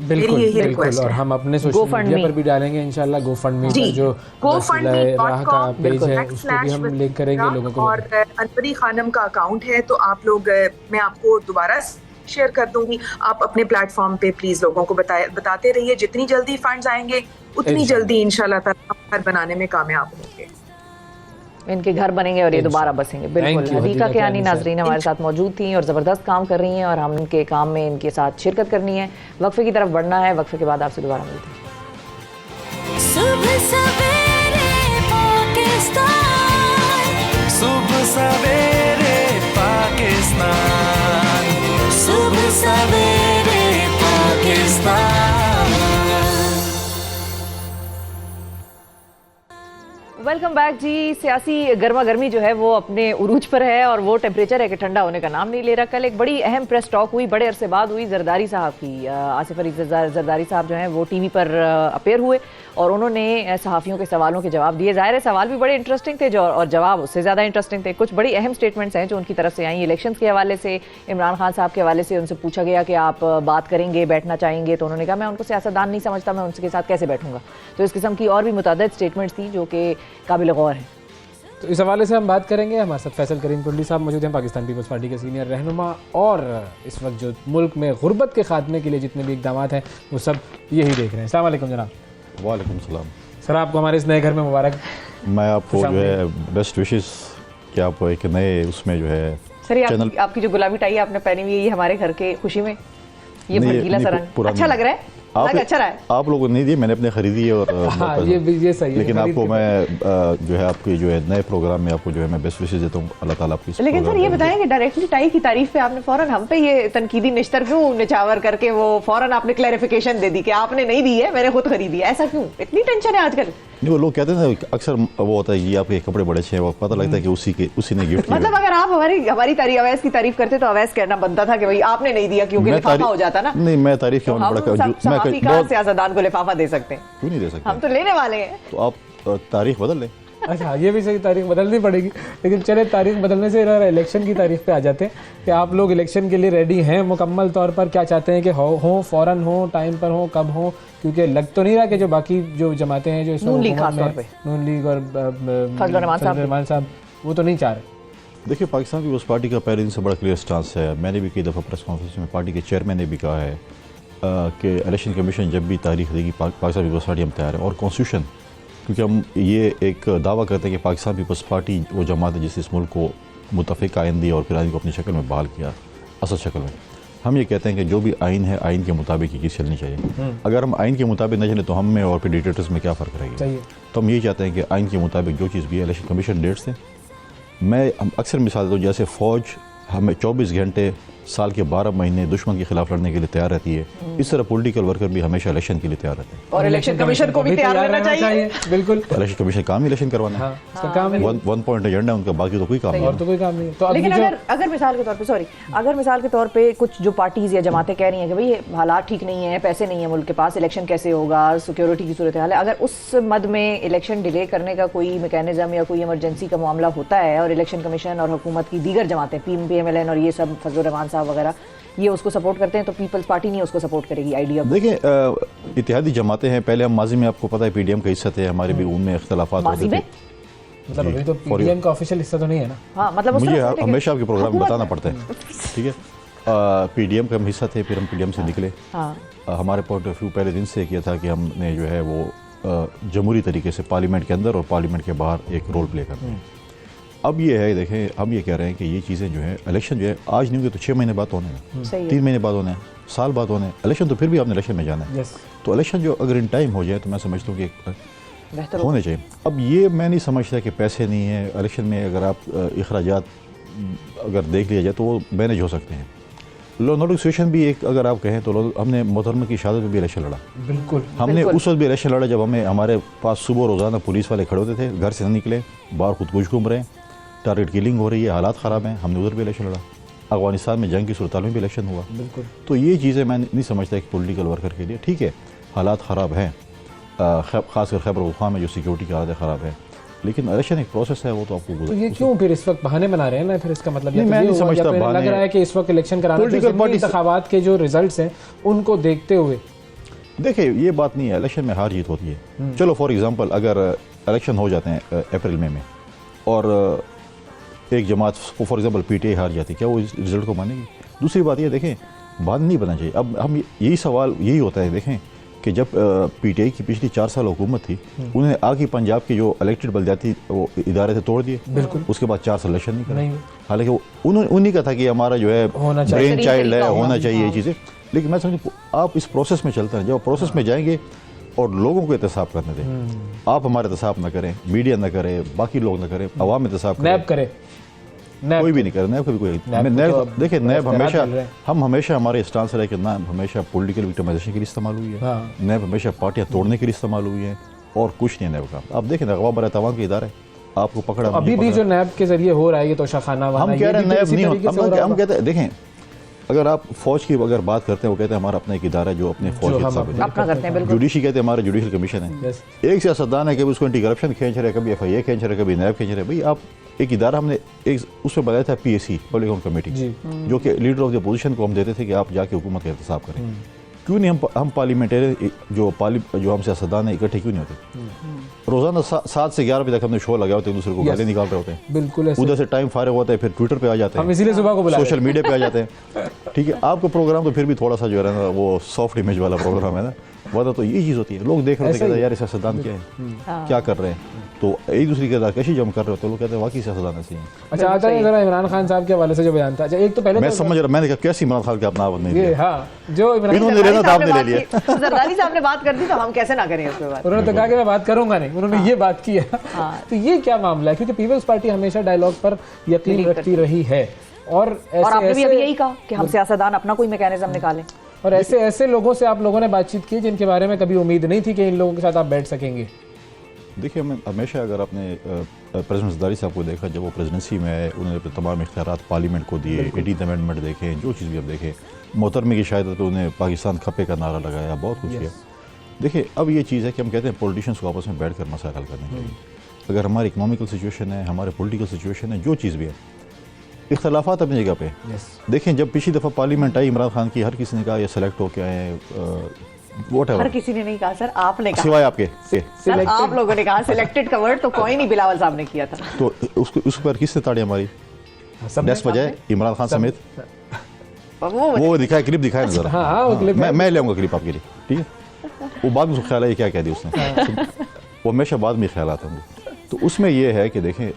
बिल्कुल। और हम अपने सोशल मीडिया पर भी डालेंगे इंशाल्लाह, गोफंडमी पर जो राह का पेज है उसको भी हम लिंक करेंगे लोगों को। और अनवरी खानम का अकाउंट है, तो आप लोग, मैं आपको दोबारा शेयर कर दूंगी, आप अपने प्लेटफॉर्म पे प्लीज लोगों को बताते रहिए। जितनी जल्दी फंड्स आएंगे उतनी जल्दी इंशाल्लाह ताला घर बनाने में कामयाब होंगे, इनके घर बनेंगे और ये दोबारा बसेंगे। बिल्कुल। हदीका कियानी नाजरीन हमारे साथ मौजूद थी और ज़बरदस्त काम कर रही हैं और हम इनके काम में इनके साथ शिरकत करनी है। वक्फे की तरफ बढ़ना है, वक्फे के बाद आपसे दोबारा मिलते हैं। सुबह सवेरे पाकिस्तान, सुबह सवेरे पाकिस्तान, सुबह सवेरे वेलकम बैक जी। सियासी गर्मा गर्मी जो है वो अपने उरूज पर है और वो टेम्परेचर है कि ठंडा होने का नाम नहीं ले रहा। कल एक बड़ी अहम प्रेस टॉक हुई, बड़े अरसे बाद हुई, जरदारी साहब की। आसिफ अली जरदारी साहब जो हैं वो टीवी पर अपेयर हुए और उन्होंने सहाफ़ियों के सवालों के जवाब दिए। ज़ाहिर है सवाल भी बड़े इंटरेस्टिंग थे जो, और जवाब उससे ज़्यादा इंटरेस्टिंग थे। कुछ बड़ी अहम स्टेटमेंट्स हैं जो उनकी तरफ से आई इलेक्शंस के हवाले से। इमरान खान साहब के हवाले से उनसे पूछा गया कि आप बात करेंगे, बैठना चाहेंगे, तो उन्होंने कहा मैं उनको सियासतदान नहीं समझता, मैं उनके साथ कैसे बैठूंगा। तो इस किस्म की और भी मुतअद्दिद स्टेटमेंट्स थी जो कि काबिल गौर हैं। तो इस हवाले से हम बात करेंगे। हमारे साथ फैसल करीम कुंडली साहब मौजूद हैं, पाकिस्तान पीपल्स पार्टी के सीनियर रहनुमा, और इस वक्त जो मुल्क में गुर्बत के खात्मे के लिए जितने भी इक़दाम हैं वो सब यही देख रहे हैं। अस्सलाम वालेकुम जनाब। वालेकुम सलाम सर, आपको हमारे इस नए घर में मुबारक। मैं आपको जो है बेस्ट विशेस कि आप एक नए उसमें जो है सर ये आपकी जो गुलाबी टाई आपने पहनी हुई है, ये हमारे घर के खुशी में ये भड़कीला सा रंग अच्छा लग रहा है। अच्छा रहा है। आप लोगों ने नहीं दिए, मैंने अपने खरीदी है और हाँ, ये सही है। लेकिन आपको मैं जो है आपके जो है नए प्रोग्राम में आपको जो है मैं बेस्ट विशेस देता हूँ। अल्लाह ताला आपकी। लेकिन सर ये बताएं कि डायरेक्टली टाई की तारीफ पे आपने फौरन हम पे ये तनकीदी निश्तर क्यों निछावर करके वो फौरन आपने क्लैरिफिकेशन दे दी कि आपने नहीं दी है, मैंने खुद खरीदी है, ऐसा क्यों? इतनी टेंशन है आजकल? नहीं, वो लोग कहते हैं अक्सर वो होता है ये आपके कपड़े बड़े अच्छे हैं, वो पता लगता है कि उसी ने गिफ्ट किया। मतलब अगर आप हमारी अवैस की तारीफ करते तो अवैस कहना बनता था कि भाई आपने नहीं दिया, क्योंकि लिफाफा हो जाता ना। नहीं, मैं तारीफ क्यों मैं सियासतदान को लिफाफा दे सकते हैं, क्यों नहीं दे सकते? हम तो लेने वाले हैं। तो आप तारीख बदल लें। अच्छा, ये भी सही, तारीख बदलनी पड़ेगी। लेकिन चले तारीख बदलने से इलेक्शन की तारीख पे आ जाते हैं कि आप लोग इलेक्शन के लिए रेडी हैं मुकम्मल तौर पर? क्या चाहते हैं कि हो फ़ौरन हो, टाइम पर हो, कब हो? क्योंकि लग तो नहीं रहा कि जो बाकी जो जमातें हैं जो इस नून लीग और फजलुर रहमान साहब वो तो नहीं चाह रहे। देखिए, पाकिस्तान पीपल्स पार्टी का पहले दिन से बड़ा क्लियर स्टांस है। मैंने भी कई दफ़ा प्रेस कॉन्फ्रेंस में पार्टी के चेयरमैन ने भी कहा है कि इलेक्शन कमीशन जब भी तारीख देगी पाकिस्तान पीपल्स पार्टी हम तैयार है। और कॉन्स्टिट्यूशन, क्योंकि हम ये एक दावा करते हैं कि पाकिस्तान पीपल्स पार्टी वो जमात है जिससे इस मुल्क को मुतफ़िक आइन दिया और फिर आइन को अपनी शक्ल में बहाल किया, असल शक्ल में। हम ये कहते हैं कि जो भी आइन है, आइन के मुताबिक ही चलनी चाहिए। अगर हम आइन के मुताबिक न चले तो हम में और फिर डिक्टेटर्स में क्या फ़र्क रहेगा? तो हम ये चाहते हैं कि आइन के मुताबिक जो चीज़ भी है, इलेक्शन कमीशन डेट्स हैं। मैं अक्सर मिसाल देता हूँ, जैसे फ़ौज हमें 24 घंटे साल के 12 महीने दुश्मन के खिलाफ लड़ने के लिए तैयार रहती है, इस तरह पॉलिटिकल वर्कर भी हमेशा इलेक्शन के लिए तैयार रहते हैं। और इलेक्शन कमीशन को भी तैयार रहना चाहिए। बिल्कुल, इलेक्शन कमीशन काम ही इलेक्शन करवाना है। इसका काम है, वन पॉइंट एजेंडा उनका, बाकी तो कोई काम नहीं। और तो कोई काम नहीं। तो लेकिन अगर मिसाल के तौर पे अगर मिसाल के तौर पे कुछ जो पार्टीज या जमातें कह रही हैं कि भाई हालात ठीक नहीं है, पैसे नहीं है मुल्क के पास, इलेक्शन कैसे होगा, सिक्योरिटी की सूरत हाल है, अगर उस मद में इलेक्शन डिले करने का कोई मैकेनिज्म या कोई इमरजेंसी का मामला होता है और इलेक्शन कमीशन और हुकूमत की दीगर जमातें PMLN और ये सब फजलुर रहमान साहब वगैरह ये उसको सपोर्ट करते हैं, तो पीपल्स पार्टी नहीं उसको सपोर्ट करेगी आइडिया? देखिए, इत्तेहादी जमातें हैं। पहले हम माजी में आपको पता है PDM का हिस्सा थे, हमारे भी उनमें इख्तलाफात होते थे। मतलब अभी तो PDM का ऑफिशियल हिस्सा तो नहीं है ना? हाँ, मतलब मुझे हमेशा आपके प्रोग्राम में बताना पड़ता है, ठीक है। PDM का हम हिस्सा थे, फिर हम PDM से निकले। हमारे पॉइंट ऑफ व्यू पहले दिन से किया था कि हमने जो है वो जमहूरी तरीके से पार्लियामेंट के अंदर और पार्लियामेंट के बाहर एक रोल प्ले करना है। अब ये है, देखें, हम ये कह रहे हैं कि ये चीज़ें जो है, इलेक्शन जो है आज नहीं होंगे तो 6 महीने बाद होने हैं, 3 महीने बाद होने हैं, साल बाद होने हैं। इलेक्शन तो फिर भी आपने इलेक्शन में जाना है। तो इलेक्शन जो अगर इन टाइम हो जाए तो मैं समझता हूँ कि होने चाहिए। अब ये मैं नहीं समझता कि पैसे नहीं है इलेक्शन में। अगर आप अखराजात अगर देख लिया जाए तो वो मैनेज हो सकते हैं। लॉ नोटिफिकेशन भी एक अगर आप कहें तो हमने मोहतरमा की शहादत में भी इलेक्शन लड़ा। बिल्कुल, हमने उस वक्त भी इलेक्शन लड़ा जब हमारे पास सुबह रोज़ाना पुलिस वाले खड़े होते थे, घर से न निकले, बाहर खुदकुश घूम रहे हैं, टारगेट किलिंग हो रही है, हालात ख़राब हैं, हमने उधर भी इलेक्शन लड़ा। अफगानिस्तान में जंग की सूरत में भी इलेक्शन हुआ। बिल्कुल। तो ये चीज़ें मैं नहीं समझता कि पॉलिटिकल वर्कर के लिए ठीक है, हालात ख़राब हैं, ख़ासकर खैबर पख्तूनख्वा में जो सिक्योरिटी की हालत ख़राब है, लेकिन इलेक्शन एक प्रोसेस है, वो तो आपको तो ये क्यों फिर इस वक्त बहाने बना रहे हैं ना? फिर इसका मतलब मैं नहीं समझता, लग रहा है कि इस वक्त इलेक्शन कराना इंतखाबात के जो रिजल्ट्स हैं उनको देखते हुए। देखिए, ये बात नहीं है, इलेक्शन में हार जीत होती है। चलो फॉर एग्जांपल अगर इलेक्शन हो जाते हैं अप्रैल में और एक जमात फॉर एग्जांपल PTI हार जाती है, क्या वो इस रिजल्ट को मानेगी? दूसरी बात ये देखें, बात नहीं बनना चाहिए। अब हम यही सवाल यही होता है, देखें कि जब PTI की पिछली 4 साल हुकूमत थी, उन्होंने आगे पंजाब के जो इलेक्टेड बल्दियाती वो इदारे थे तोड़ दिए। बिल्कुल। उसके बाद 4 साल इलेक्शन नहीं करे। हालांकि उन्हीं का था कि हमारा जो है ब्रेन चाइल्ड है, होना चाहिए ये चीज़ें। लेकिन मैं समझूँ आप इस प्रोसेस में चलते हैं, जब प्रोसेस में जाएंगे और लोगों को एहतसाब करने दें। आप हमारे एहतसाब ना करें, मीडिया ना करे, बाकी लोग ना करें, अवाम एहतसाब नैब करे, कोई भी नहीं कर नैब, कभी कोई नैब। देखिए नैब हमेशा, हम हमेशा हमारे स्टांस रहे कि नैब हमेशा पॉलिटिकल विक्टिमाइजेशन के लिए इस्तेमाल हुई है, नैब हमेशा पार्टियां तोड़ने के लिए इस्तेमाल हुई है, और कुछ नहीं है नैब का। आप देखें अगवा बर तवान के इदारे आपको पकड़ा, अभी भी जो नैब के जरिए हो रहा है ये तोशाखाना, हम कह रहे हैं नैब नहीं होता। हम कहते हैं देखें, अगर आप फौज की अगर बात करते हैं, वो कहते हैं हमारा अपना एक इदारा है जो अपने फौज के साथ, जुडिशरी कहते हैं हमारा जुडिशल कमीशन है। एक सियासतदान है, कभी उसको एंटी करप्शन खींच रहे, कभी FIA खींच रहे, कभी नैब खींच रहे। भाई आप एक इदारा, हमने एक उसमें बनाया था PAC, पब्लिक अकाउंट कमेटी, जो कि लीडर ऑफ द अपोजिशन को हम देते थे कि आप जाके हुकूमत का एहतसाब करें। क्यों नहीं हम पार्लियामेंटेरियन जो हम सियासतदान है इकट्ठे क्यों नहीं होते? रोजाना 7 से 11 बजे तक हमने शो लगा होते हैं, एक दूसरे को गाली निकाल रहे होते हैं, बिल्कुल उधर से टाइम फारिग होता है, फिर ट्विटर पे आ जाते हैं, हम इसीलिए सुबह को बुलाते हैं, सोशल मीडिया पे आ जाते हैं। ठीक है, आपका प्रोग्राम तो फिर भी थोड़ा सा जो है ना वो सॉफ्ट इमेज वाला प्रोग्राम है ना, वरना तो ये चीज़ होती है, लोग देख रहे थे यार सियासतदान क्या है, क्या कर रहे हैं, तो एक दूसरे की नज़रकशी जब हम कर रहे होते हैं, लोग कहते हैं वाकई सियासतदान ऐसे ही। अच्छा, आता है जरा इमरान खान साहब के हवाले से जो बयान था। अच्छा, एक तो पहले मैं समझ रहा, मैंने कहा कैसे इमरान खान का अपना नहीं दिया, हाँ जो इन्होंने लेना था आपने ले लिया। जरदारी साहब ने बात कर दी तो हम कैसे ना करें उस पे बात। उन्होंने तो कहा कि मैं बात करूंगा नहीं, उन्होंने ये बात की है। तो ये क्या मामला है? क्योंकि पीपल्स पार्टी हमेशा डायलॉग पर यकीन रखती रही है, और आपने भी अभी यही कहा कि हम सियासतदान अपना कोई मैकेनिज्म निकालें, और ऐसे लोगों से आप लोगों ने बातचीत की जिनके बारे में कभी उम्मीद नहीं थी कि इन लोगों के साथ आप बैठ सकेंगे। देखिए, हमें हमेशा, अगर आपने प्रेसिडेंट जरदारी साहब को देखा जब वो प्रेसिडेंसी में आए, उन्होंने तमाम इख्तियारात पार्लियामेंट को दिए, 18th अमेंडमेंट देखें, जो चीज़ भी आप देखें, मोहतरमे की शायद तो उन्हें पाकिस्तान खपे का नारा लगाया, बहुत कुछ किया। देखिए, अब ये चीज़ है कि हम कहते हैं पॉलिटिशियंस को आपस में बैठ कर मसाइल हल करने चाहिए। अगर हमारी इकनॉमिकल सिचुएशन है, हमारे पॉलिटिकल सिचुएशन है, जो चीज़ भी है, इख्तलाफात अपनी जगह पे। देखें, जब पिछली दफ़ा पार्लियामेंट आई इमरान खान की, हर किसी ने कहा ये सेलेक्ट होके आए, हर किसी ने नहीं कहा सर, आपने कहा, सिवाय आपके सर, आप लोगों ने कहा सिलेक्टेड का वर्ड तो कोई नहीं, बिलावल साहब ने किया था। तो उस पर किसने ताड़ी हमारी? डेस्क बजाए इमरान खान समेत। वो दिखाया, क्लिप दिखाया जरा, मैं ले आऊंगा क्लिप आपके लिए, ठीक है? वो बाद में उसको ख्याल है क्या कह दिया उसने, वो हमेशा बाद में ख्याल आते होंगे। तो उसमें ये है कि देखें,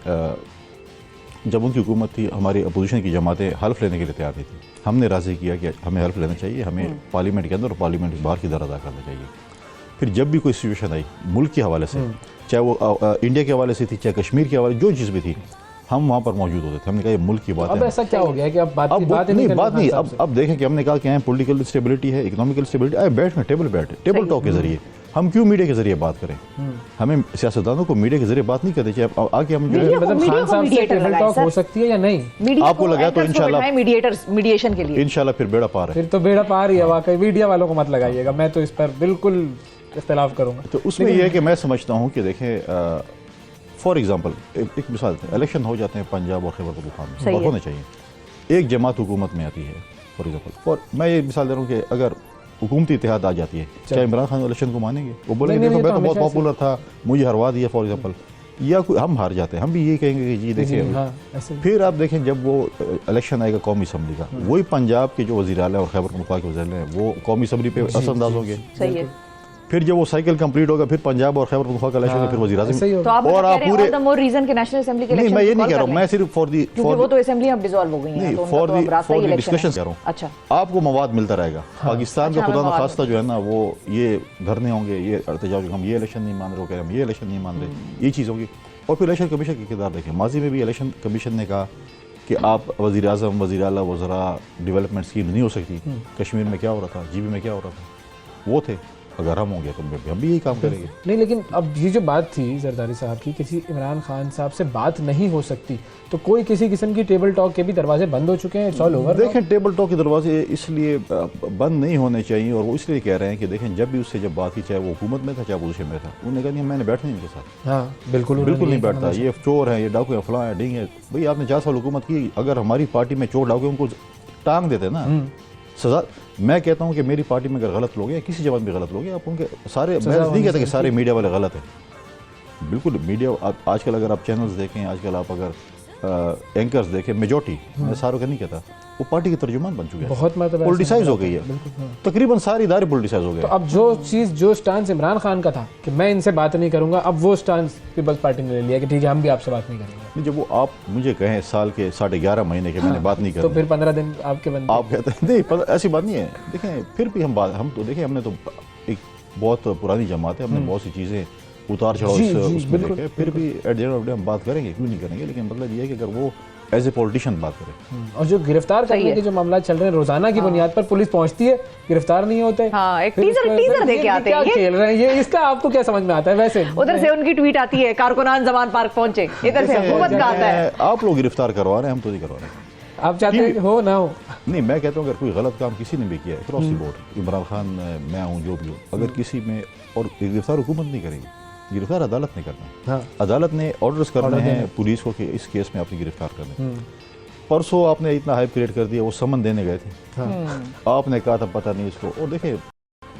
जब उनकी हुकूमत थी, हमारी अपोजिशन की जमातें हल्फ लेने के लिए तैयार नहीं थी। हमने राज़ी किया कि हमें हल्फ लेना चाहिए, हमें पार्लियामेंट के अंदर और पार्लियामेंट के बाहर की दर अदा करना चाहिए। फिर जब भी कोई सिचुएशन आई मुल्क के हवाले से, चाहे वो इंडिया के हवाले से थी, चाहे कश्मीर के हवाले, जो चीज़ भी थी, हम वहाँ पर मौजूद होते थे। हमने कहा ये मुल्क की बात है। अब ऐसा क्या हो गया कि अब बात नहीं, अब देखें कि हमने कहा कि यहाँ पॉलिटिकल स्टेबिलिटी है, इकोनॉमिकल स्टेबिलिटी, आए बैठ में टेबल टॉक के जरिए हम क्यों मीडिया के जरिए बात करें? हमें सियासतदानों को मीडिया के जरिए बात नहीं करनी चाहिए। आगे हम जो है, मतलब खान साहब से टेबल टॉक हो सकती है या नहीं, आपको लगा तो इंशाल्लाह मीडिएशन के लिए इंशाल्लाह फिर बेड़ा पार है। फिर तो बेड़ा पार ही है वाकई। मीडिया वालों को मत लगाइएगा, मैं तो इस पर बिल्कुल इख्तिलाफ करूंगा। तो उसमें यह है कि मैं समझता हूँ कि देखें, फॉर एग्जाम्पल एक मिसाल, इलेक्शन हो जाते हैं पंजाब और खैबर पख्तूनख्वा में, और होने चाहिए, एक जमात हुकूमत में आती है, फॉर एग्जाम्पल, मैं ये मिसाल दे रहा हूँ कि अगर हुकूमती इत्तेहाद आ जाती है, क्या इमरान खान इलेक्शन को मानेंगे? वो बोलेंगे देखो मैं तो बहुत पॉपुलर था, मुझे हरवा दिया, फॉर एग्जाम्पल, या कोई हम हार जाते हैं, हम भी यही कहेंगे कि जी देखिए। फिर आप देखें, जब वो इलेक्शन आएगा कौमी असम्बली का, वही पंजाब के जो वज़ीर आला और खैबर पख्तूनख्वा के वज़ीर हैं वो कौमी असम्बली पे असरअंदाज होंगे। फिर जब वो साइकिल कंप्लीट होगा, फिर पंजाब और खैबर पख्तूनख्वा का इलेक्शन, फिर वज़ीर आज़म, तो और आप पूरे द मोर रीजन के नेशनल असेंबली के इलेक्शन। मैं ये नहीं कह रहा हूं, मैं सिर्फ फॉर वो तो असेंबली अब डिसॉल्व हो गई है, तो फॉर द डिस्कशन कह रहा हूं। अच्छा, आपको मवाद मिलता रहेगा। पाकिस्तान का खुदा न खास्ता जो है ना, वो ये धरने होंगे, ये एहतजाज, हम ये इलेक्शन नहीं मान रहे, कह रहे हम ये इलेक्शन नहीं मान रहे, ये चीज़ होगी। और फिर इलेक्शन कमीशन के किरदार देखें, माजी में भी इलेक्शन कमीशन ने कहा कि आप वज़ीर आज़म, वज़ीर आला, वज़रा डेवलपमेंट स्कीम नहीं हो सकती। कश्मीर में क्या हो रहा था, GB में क्या हो रहा था, वो थे। अगर हम होंगे तो हम भी यही काम करेंगे। नहीं, लेकिन अब ये जो बात थी जरदारी साहब की, किसी इमरान खान साहब से बात नहीं हो सकती, तो कोई किसी किस्म की टेबल टॉक के भी दरवाजे बंद हो चुके हैं, इट्स ऑल ओवर। देखें, टेबल टॉक के दरवाजे इसलिए बंद नहीं होने चाहिए, और वो इसलिए कह रहे हैं कि देखें, जब भी उससे जब बात की, चाहे वो हुकूमत में था, चाहे अपोजिशन में था, उन्होंने कहा नहीं, मैंने बैठना इनके साथ। हाँ, बिल्कुल नहीं बैठता, ये चोर है, ये डाकू है, फलां है, ढींग है। भाई आपने 4 साल हुकूमत की, अगर हमारी पार्टी में चोर डाकू उनको टांग देते ना सजा। मैं कहता हूं कि मेरी पार्टी में अगर गलत लोग हैं, किसी जमात में गलत लोग हैं, आप उनके सारे, मैं नहीं कहता कि सारे मीडिया वाले गलत हैं। बिल्कुल मीडिया आजकल अगर आप चैनल्स देखें, आजकल आप अगर एंकर्स देखें, मेजॉरिटी, मैं सारों का नहीं कहता, वो पार्टी के तर्जुमान बन चुके हैं, बहुत मतलब पॉलिटिसाइज हो गई है, तकरीबन सारी इदारे पॉलिटिसाइज हो गए। तो अब जो चीज़, जो स्टांस इमरान खान का था कि मैं इनसे बात नहीं करूंगा, अब वो स्टांस पीपल्स पार्टी ने ले लिया कि ठीक है, हम भी आपसे बात नहीं करेंगे। जब वो आप मुझे कहें साल के 11.5 महीने के मैंने बात नहीं की, तो फिर 15 दिन आपके बंदे, आप कहते हैं नहीं, ऐसी बात नहीं है। देखें, फिर भी हम तो देखें, हमने तो एक बहुत पुरानी जमात है, हमने बहुत सी चीज़ें उतार चढ़ाव उसमें देखे, फिर भी at the end of the day हम बात करेंगे, क्यों नहीं करेंगे। लेकिन मतलब ये है कि अगर वो एज ए पॉलिटिशियन बात करें। और जो गिरफ्तार करने के जो मामला चल रहे हैं रोजाना की बुनियाद पर पुलिस पहुंचती है, गिरफ्तार नहीं होते। हाँ, एक टीजर देके आते हैं। क्या खेल रहे हैं ये, इसका आपको क्या समझ में आता है? वैसे उधर से उनकी ट्वीट आती है कारकुनान जमान पार्क पहुंचे, इधर से हुकूमत का आता है। आप लोग गिरफ्तार करवा रहे हैं, हम तो नहीं करवा रहे हैं। आप चाहते हो ना हो? नहीं, मैं कहता हूँ अगर कोई गलत काम किसी ने भी किया है cross the board, Imran Khan, मैं हूँ, जो भी हो, अगर किसी में, और गिरफ्तार हुकूमत नहीं करेगी, गिरफ्तार अदालत ने करना। हाँ। अदालत ने ऑर्डर्स करने हैं पुलिस को कि इस केस में आपने गिरफ्तार कर दें। परसों आपने इतना हाइप क्रिएट कर दिया, वो समन देने गए थे। हाँ। आपने कहा था पता नहीं इसको, और देखे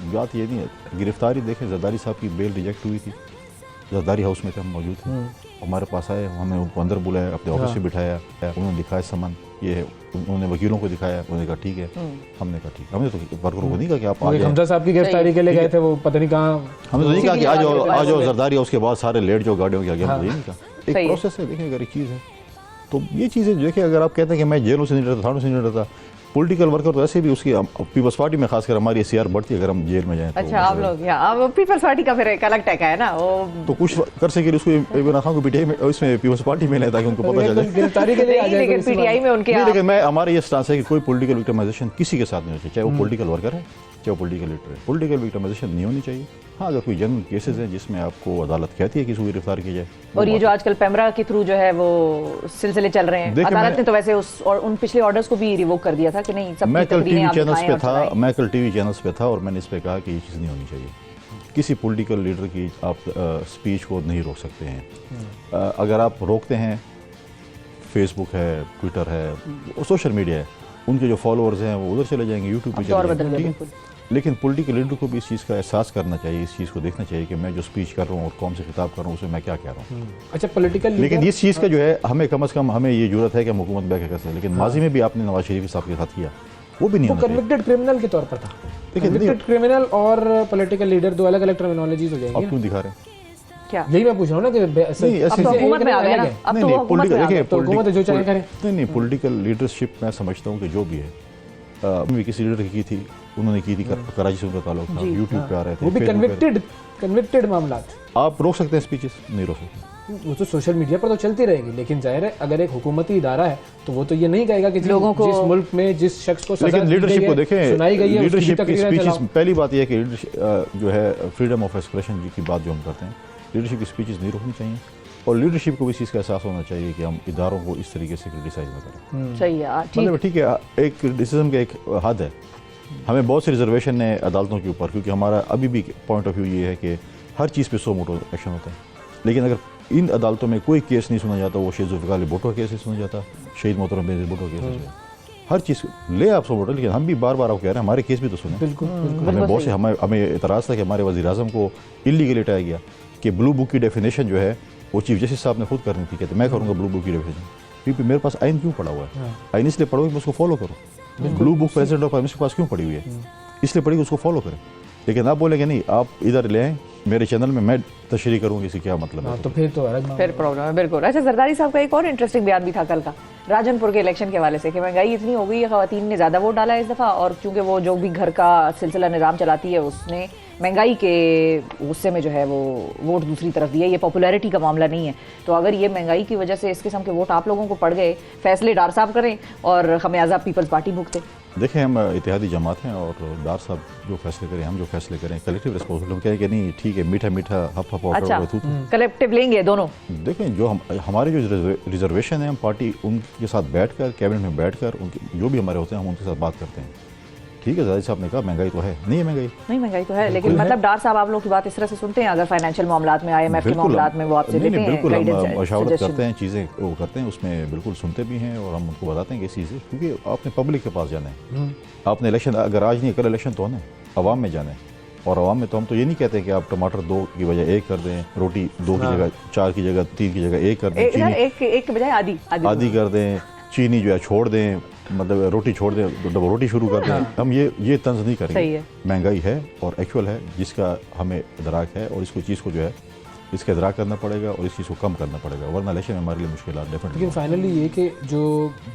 बात ये नहीं है, गिरफ्तारी देखें, जरदारी साहब की बेल रिजेक्ट हुई थी, जरदारी हाउस में थे, हम मौजूद थे, हमारे पास आए, हमने उनको अंदर बुलाया, अपने ऑफिस में बिठाया, उन्होंने दिखाया समन, ये है, उन्होंने वकीलों को दिखाया, उन्होंने कहा ठीक है, हमने कहा ठीक है, हमने तो वर्करों को नहीं कहा कि आप आ जाए। हमजा साहब की गिरफ्तारी के लिए गए थे, वो पता नहीं कहाँ, हमने तो नहीं कहा कि आ जाओ जरदारी, उसके बाद सारे लेट जाओ गाड़ियों के आगे, हमने नहीं कहा। एक प्रोसेस है, देखिए अगर एक चीज़ है तो ये चीज़ें देखिए, अगर आप कहते हैं कि मैं जेलों से नहीं डरता, थानों से नहीं डरता, पॉलिटिकल वर्कर तो ऐसे भी उसकी पीपल्स पार्टी में खासकर हमारी सीआर बढ़ती है अगर हम जेल में जाएं। अच्छा, आप लोग यहाँ पीपल्स पार्टी का फिर एक अलग टैका है ना, वो तो कुछ कर सके उसको इमरान खान को पीटीआई में, इसमें पीपल्स पार्टी में, ताकि उनको पता चले गिरफ्तारी के लिए आ जाए। लेकिन पीटीआई में उनके, लेकिन मैं, हमारा ये स्टांस है कि कोई पॉलिटिकल विक्टिमाइजेशन किसी के साथ नहीं होनी चाहिए, चाहे वो पॉलिटिकल वर्कर है, चाहे वो पॉलिटिकल लीडर है, पॉलिटिकल विक्टिमाइजेशन नहीं होनी चाहिए। हाँ, अगर कोई जनरल केसेस हैं जिसमें आपको अदालत कहती है कि इसको गिरफ्तार किया जाए। और ये जो आजकल पैमरा के थ्रू जो है वो सिलसिले चल रहे हैं, अदालत ने तो वैसे उन पिछले ऑर्डर्स को भी रिवोक कर दिया था कि नहीं, सब मैं कल टीवी चैनल्स पे था और मैंने इस पे कहा कि ये चीज़ नहीं होनी चाहिए। किसी पॉलिटिकल लीडर की आप स्पीच को नहीं रोक सकते हैं। अगर आप रोकते हैं, फेसबुक है, ट्विटर है, सोशल मीडिया है, उनके जो फॉलोअर्स हैं वो उधर चले जाएंगे, यूट्यूब पे चले जाएंगे। लेकिन पॉलिटिकल लीडर को भी इस चीज़ का एहसास करना चाहिए, इस चीज़ को देखना चाहिए कि मैं जो स्पीच कर रहा हूँ और कौन से खिताब कर रहा हूँ उसमें मैं क्या कह रहा हूँ। अच्छा, पॉलिटिकल, लेकिन इस चीज़ का जो है हमें कम से कम हमें ये जरूरत है कि हम हुकूमत बैक कर सकें। लेकिन माजी में भी आपने नवाज शरीफ साहब के साथ किया, वो भी नहीं होना चाहिए। कन्विक्टेड क्रिमिनल के तौर पर था। कन्विक्टेड क्रिमिनल और पॉलिटिकल लीडर दो अलग अलग टर्मिनोलॉजीज हो जाएंगी। आप क्यों दिखा रहे हैं? क्या यही मैं पूछ रहा हूँ ना कि अब तो हुकूमत में आ गया ना, अब तो हुकूमत में आ गया, तो हुकूमत जो चाहे करे। नहीं, पॉलिटिकल लीडरशिप मैं समझता हूँ कि जो भी है, किसी लीडर की थी, उन्होंने की थी, कराची से उनका ताल्लुक था, यूट्यूब पे आ रहे थे, वो भी कन्विक्टेड मामला। आप रोक सकते हैं स्पीचेस? नहीं रोक सकते। वो तो सोशल मीडिया पर तो चलती रहेगी, लेकिन जाहिर है अगर एक हुकूमती इदारा है तो वो तो ये नहीं कहेगा कि लोगों को, जिस मुल्क में जिस शख्स को लेकिन लीडरशिप को देखें, सुनाई गई है, लीडरशिप की स्पीचेस, पहली बात यह है कि लीडरशिप जो है फ्रीडम ऑफ एक्सप्रेशन की बात जो हम करते हैं, लीडरशिप की स्पीचेस नहीं रोकनी चाहिए। और लीडरशिप को भी इस चीज़ का एहसास होना चाहिए कि हम इदारों को इस तरीके से क्रिटिसाइज ना करें। सही है, मतलब ठीक है, एक क्रिटिसिज्म का एक हद है। हमें बहुत सी रिजर्वेशन है अदालतों के ऊपर, क्योंकि हमारा अभी भी पॉइंट ऑफ व्यू ये है कि हर चीज़ पे 100 मोटो एक्शन होता है। लेकिन अगर इन अदालतों में कोई केस नहीं सुना जाता, वो शेख जुल्फ़िकार अली भुट्टो केस नहीं सुना जाता, शहीद मोहतरम बेनज़ीर भुट्टो केस, हर चीज़ ले आप 100 मोटो। लेकिन हम भी बार बार आपको कह रहे हैं हमारे केस भी तो सुने। बिल्कुल, हमें बहुत से हमें एतराज़ था कि हमारे वज़ीर आज़म को इल्लीगली हटाया गया कि ब्लू बुक की डेफिनेशन जो है वो चीफ जस्टिस साहब ने खुद करनी थी। कहते मैं करूँगा ब्लू बुक की डेफिनेशन, क्योंकि मेरे पास आइन क्यों पड़ा हुआ है? आइन इसलिए पढ़ो कि मैं उसको फॉलो करूँ। ब्लू बुक प्रेसिडेंट और प्राइम मिनिस्टर के पास क्यों पड़ी हुई है? इसलिए पड़ी कि उसको फॉलो करें। लेकिन आप बोलेंगे नहीं, आप इधर ले आएँ मेरे चैनल में, मैं तशरीह करूँगी, इससे क्या मतलब है? तो फिर प्रॉब्लम है। बिल्कुल। अच्छा, जरदारी साहब का एक और इंटरेस्टिंग बयान भी था कल का राजनपुर के इलेक्शन के हवाले से कि महंगाई इतनी हो गई है, खवातीन ने ज़्यादा वोट डाला है इस दफ़ा, और चूंकि वो जो भी घर का सिलसिला निज़ाम चलाती है उसने महंगाई के गुस्से में जो है वो वोट दूसरी तरफ दिया। ये पॉपुलैरिटी का मामला नहीं है। तो अगर ये महंगाई की वजह से इस किस्म के वोट आप लोगों को पड़ गए, फैसले डार साहब करें और खमियाजा पीपल्स पार्टी भुगते। देखें, हम इत्तेहादी जमात हैं और डार साहब जो फैसले करें, हम जो फैसले करें, कलेक्टिव रिस्पॉन्सिबिलिटी। हम कहें कि नहीं ठीक है, मीठा मीठा हफ हफ। अच्छा, कलेक्टिव लेंगे दोनों। देखें, जो हमारे जो रिजर्वेशन है, हम पार्टी उनके साथ बैठकर, कैबिनेट में बैठकर, उनके जो भी हमारे होते हैं हम उनके साथ बात करते हैं। ठीक है, ज़ाहिर साहब ने कहा महंगाई तो है, नहीं है महंगाई तो है, लेकिन मतलब डार साहब आप लोग की बात इस तरह से सुनते हैं, अगर फाइनेंशियल मामलात में, IMF के मामलात में वो आपसे लेते हैं, बिल्कुल हम मशवरत करते हैं, चीज़ें वो करते हैं, उसमें बिल्कुल सुनते भी हैं और हम उनको बताते हैं कि इस चीज़ से, क्योंकि आपने पब्लिक के पास जाना है, आपने इलेक्शन, अगर आज नहीं कल इलेक्शन तो होना है, आवाम में जाना है। और आवाम में तो हम तो ये नहीं कहते कि आप टमाटर 2 की बजाय 1 कर दें, रोटी 2 की जगह 4 की जगह 3 की जगह 1 कर दें, चीनी एक के बजाय आधी कर दें, चीनी जो है छोड़ दें, मतलब रोटी छोड़ दें, डबल रोटी शुरू कर दें। हम ये तंज नहीं करेंगे। महंगाई है और एक्चुअल है जिसका हमें इदराक है, और इसको चीज़ को जो है इसका इदराक करना पड़ेगा और इस चीज़ को कम करना पड़ेगा, वरना इलेक्शन में हमारे लिए मुश्किल डेफिनेटली। लेकिन फाइनली ये कि जो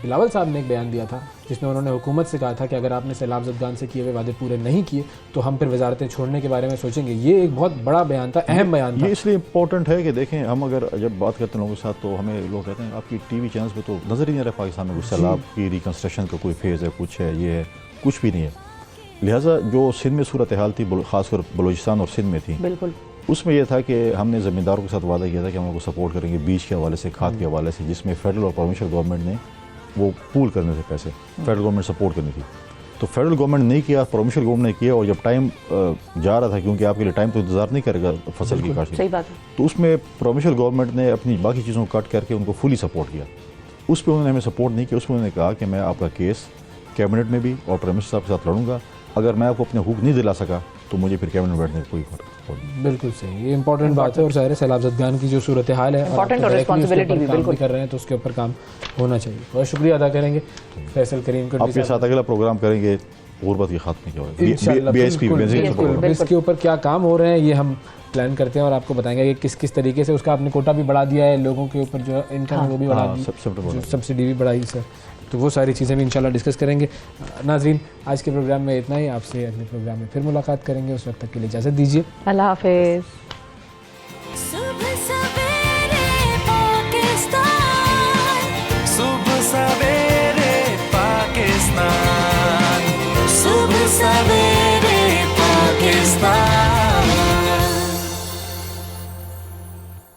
बिलावल साहब ने एक बयान दिया था जिसमें उन्होंने हुकूमत से कहा था कि अगर आपने सैलाब ज़दगान से किए हुए वादे पूरे नहीं किए तो हम फिर वजारतें छोड़ने के बारे में सोचेंगे, ये एक बहुत बड़ा बयान था, अहम बयान था। ये इसलिए इंपॉर्टेंट है कि देखें, हम अगर जब बात करते हैं लोगों के साथ तो हमें लोग कहते हैं आपकी टीवी चैनल्स पे तो नज़र ही नहीं रहा पाकिस्तान में कुछ सैलाब की रिकन्स्ट्रक्शन का कोई फेज़ है, कुछ है, ये है, कुछ भी नहीं है। लिहाजा जो सिंध में सूरत हाल थी, खासकर बलूचिस्तान और सिंध में थी, बिल्कुल उसमें यह था कि हमने ज़मींदारों के साथ वादा किया था कि हम उनको सपोर्ट करेंगे बीज के हवाले से, खाद के हवाले से, जिसमें फेडरल और प्रोविंशियल गवर्नमेंट ने वो पूल करने थे पैसे, फेडरल गवर्नमेंट सपोर्ट करनी थी। तो फेडरल गवर्नमेंट नहीं किया, प्रोविंशियल गवर्नमेंट ने किया, और जब टाइम जा रहा था, क्योंकि आपके लिए टाइम तो इंतजार नहीं करेगा फसल की काश्त, सही बात है, तो उसमें प्रोविंशियल गवर्नमेंट ने अपनी बाकी चीज़ों को कट करके उनको फुली सपोर्ट किया। उस पर उन्होंने हमें सपोर्ट नहीं किया, उसमें उन्होंने कहा कि मैं आपका केस कैबिनेट में भी और प्राइम मिनिस्टर साहब के साथ लड़ूंगा, अगर मैं आपको अपने हुकूक नहीं दिला सका तो मुझे फिर कैबिनेट में बैठने का कोई फर्क नहीं। बिल्कुल सही, ये इंपॉर्टेंट बात है। और ज़ाहिर है सैलाब ज़दगान की जो सूरत हाल है इंपॉर्टेंट और रिस्पांसिबिलिटी भी बिल्कुल कर रहे हैं, तो उसके ऊपर काम होना चाहिए। बहुत शुक्रिया अदा करेंगे फैसल करीम को। आपके साथ अगला प्रोग्राम करेंगे गुर्बत के खात्मे के बारे, इसके ऊपर क्या काम हो रहे हैं ये हम प्लान करते हैं और आपको बताएंगे कि किस किस तरीके से उसका आपने कोटा भी बढ़ा दिया है, लोगों के ऊपर जो इनकम है वो भी बढ़ा दी, सब्सिडी भी बढ़ाई सर, तो वो सारी चीज़ें भी इंशाल्लाह डिस्कस करेंगे। नाजरीन, आज के प्रोग्राम में इतना ही, आपसे अगले प्रोग्राम में फिर मुलाकात करेंगे, उस वक्त तक के लिए इजाज़त दीजिए, अल्लाह हाफिज़। सुबह सवेरे पाकिस्तान, सुबह सवेरे पाकिस्तान, सुबह सवेरे पाकिस्तान।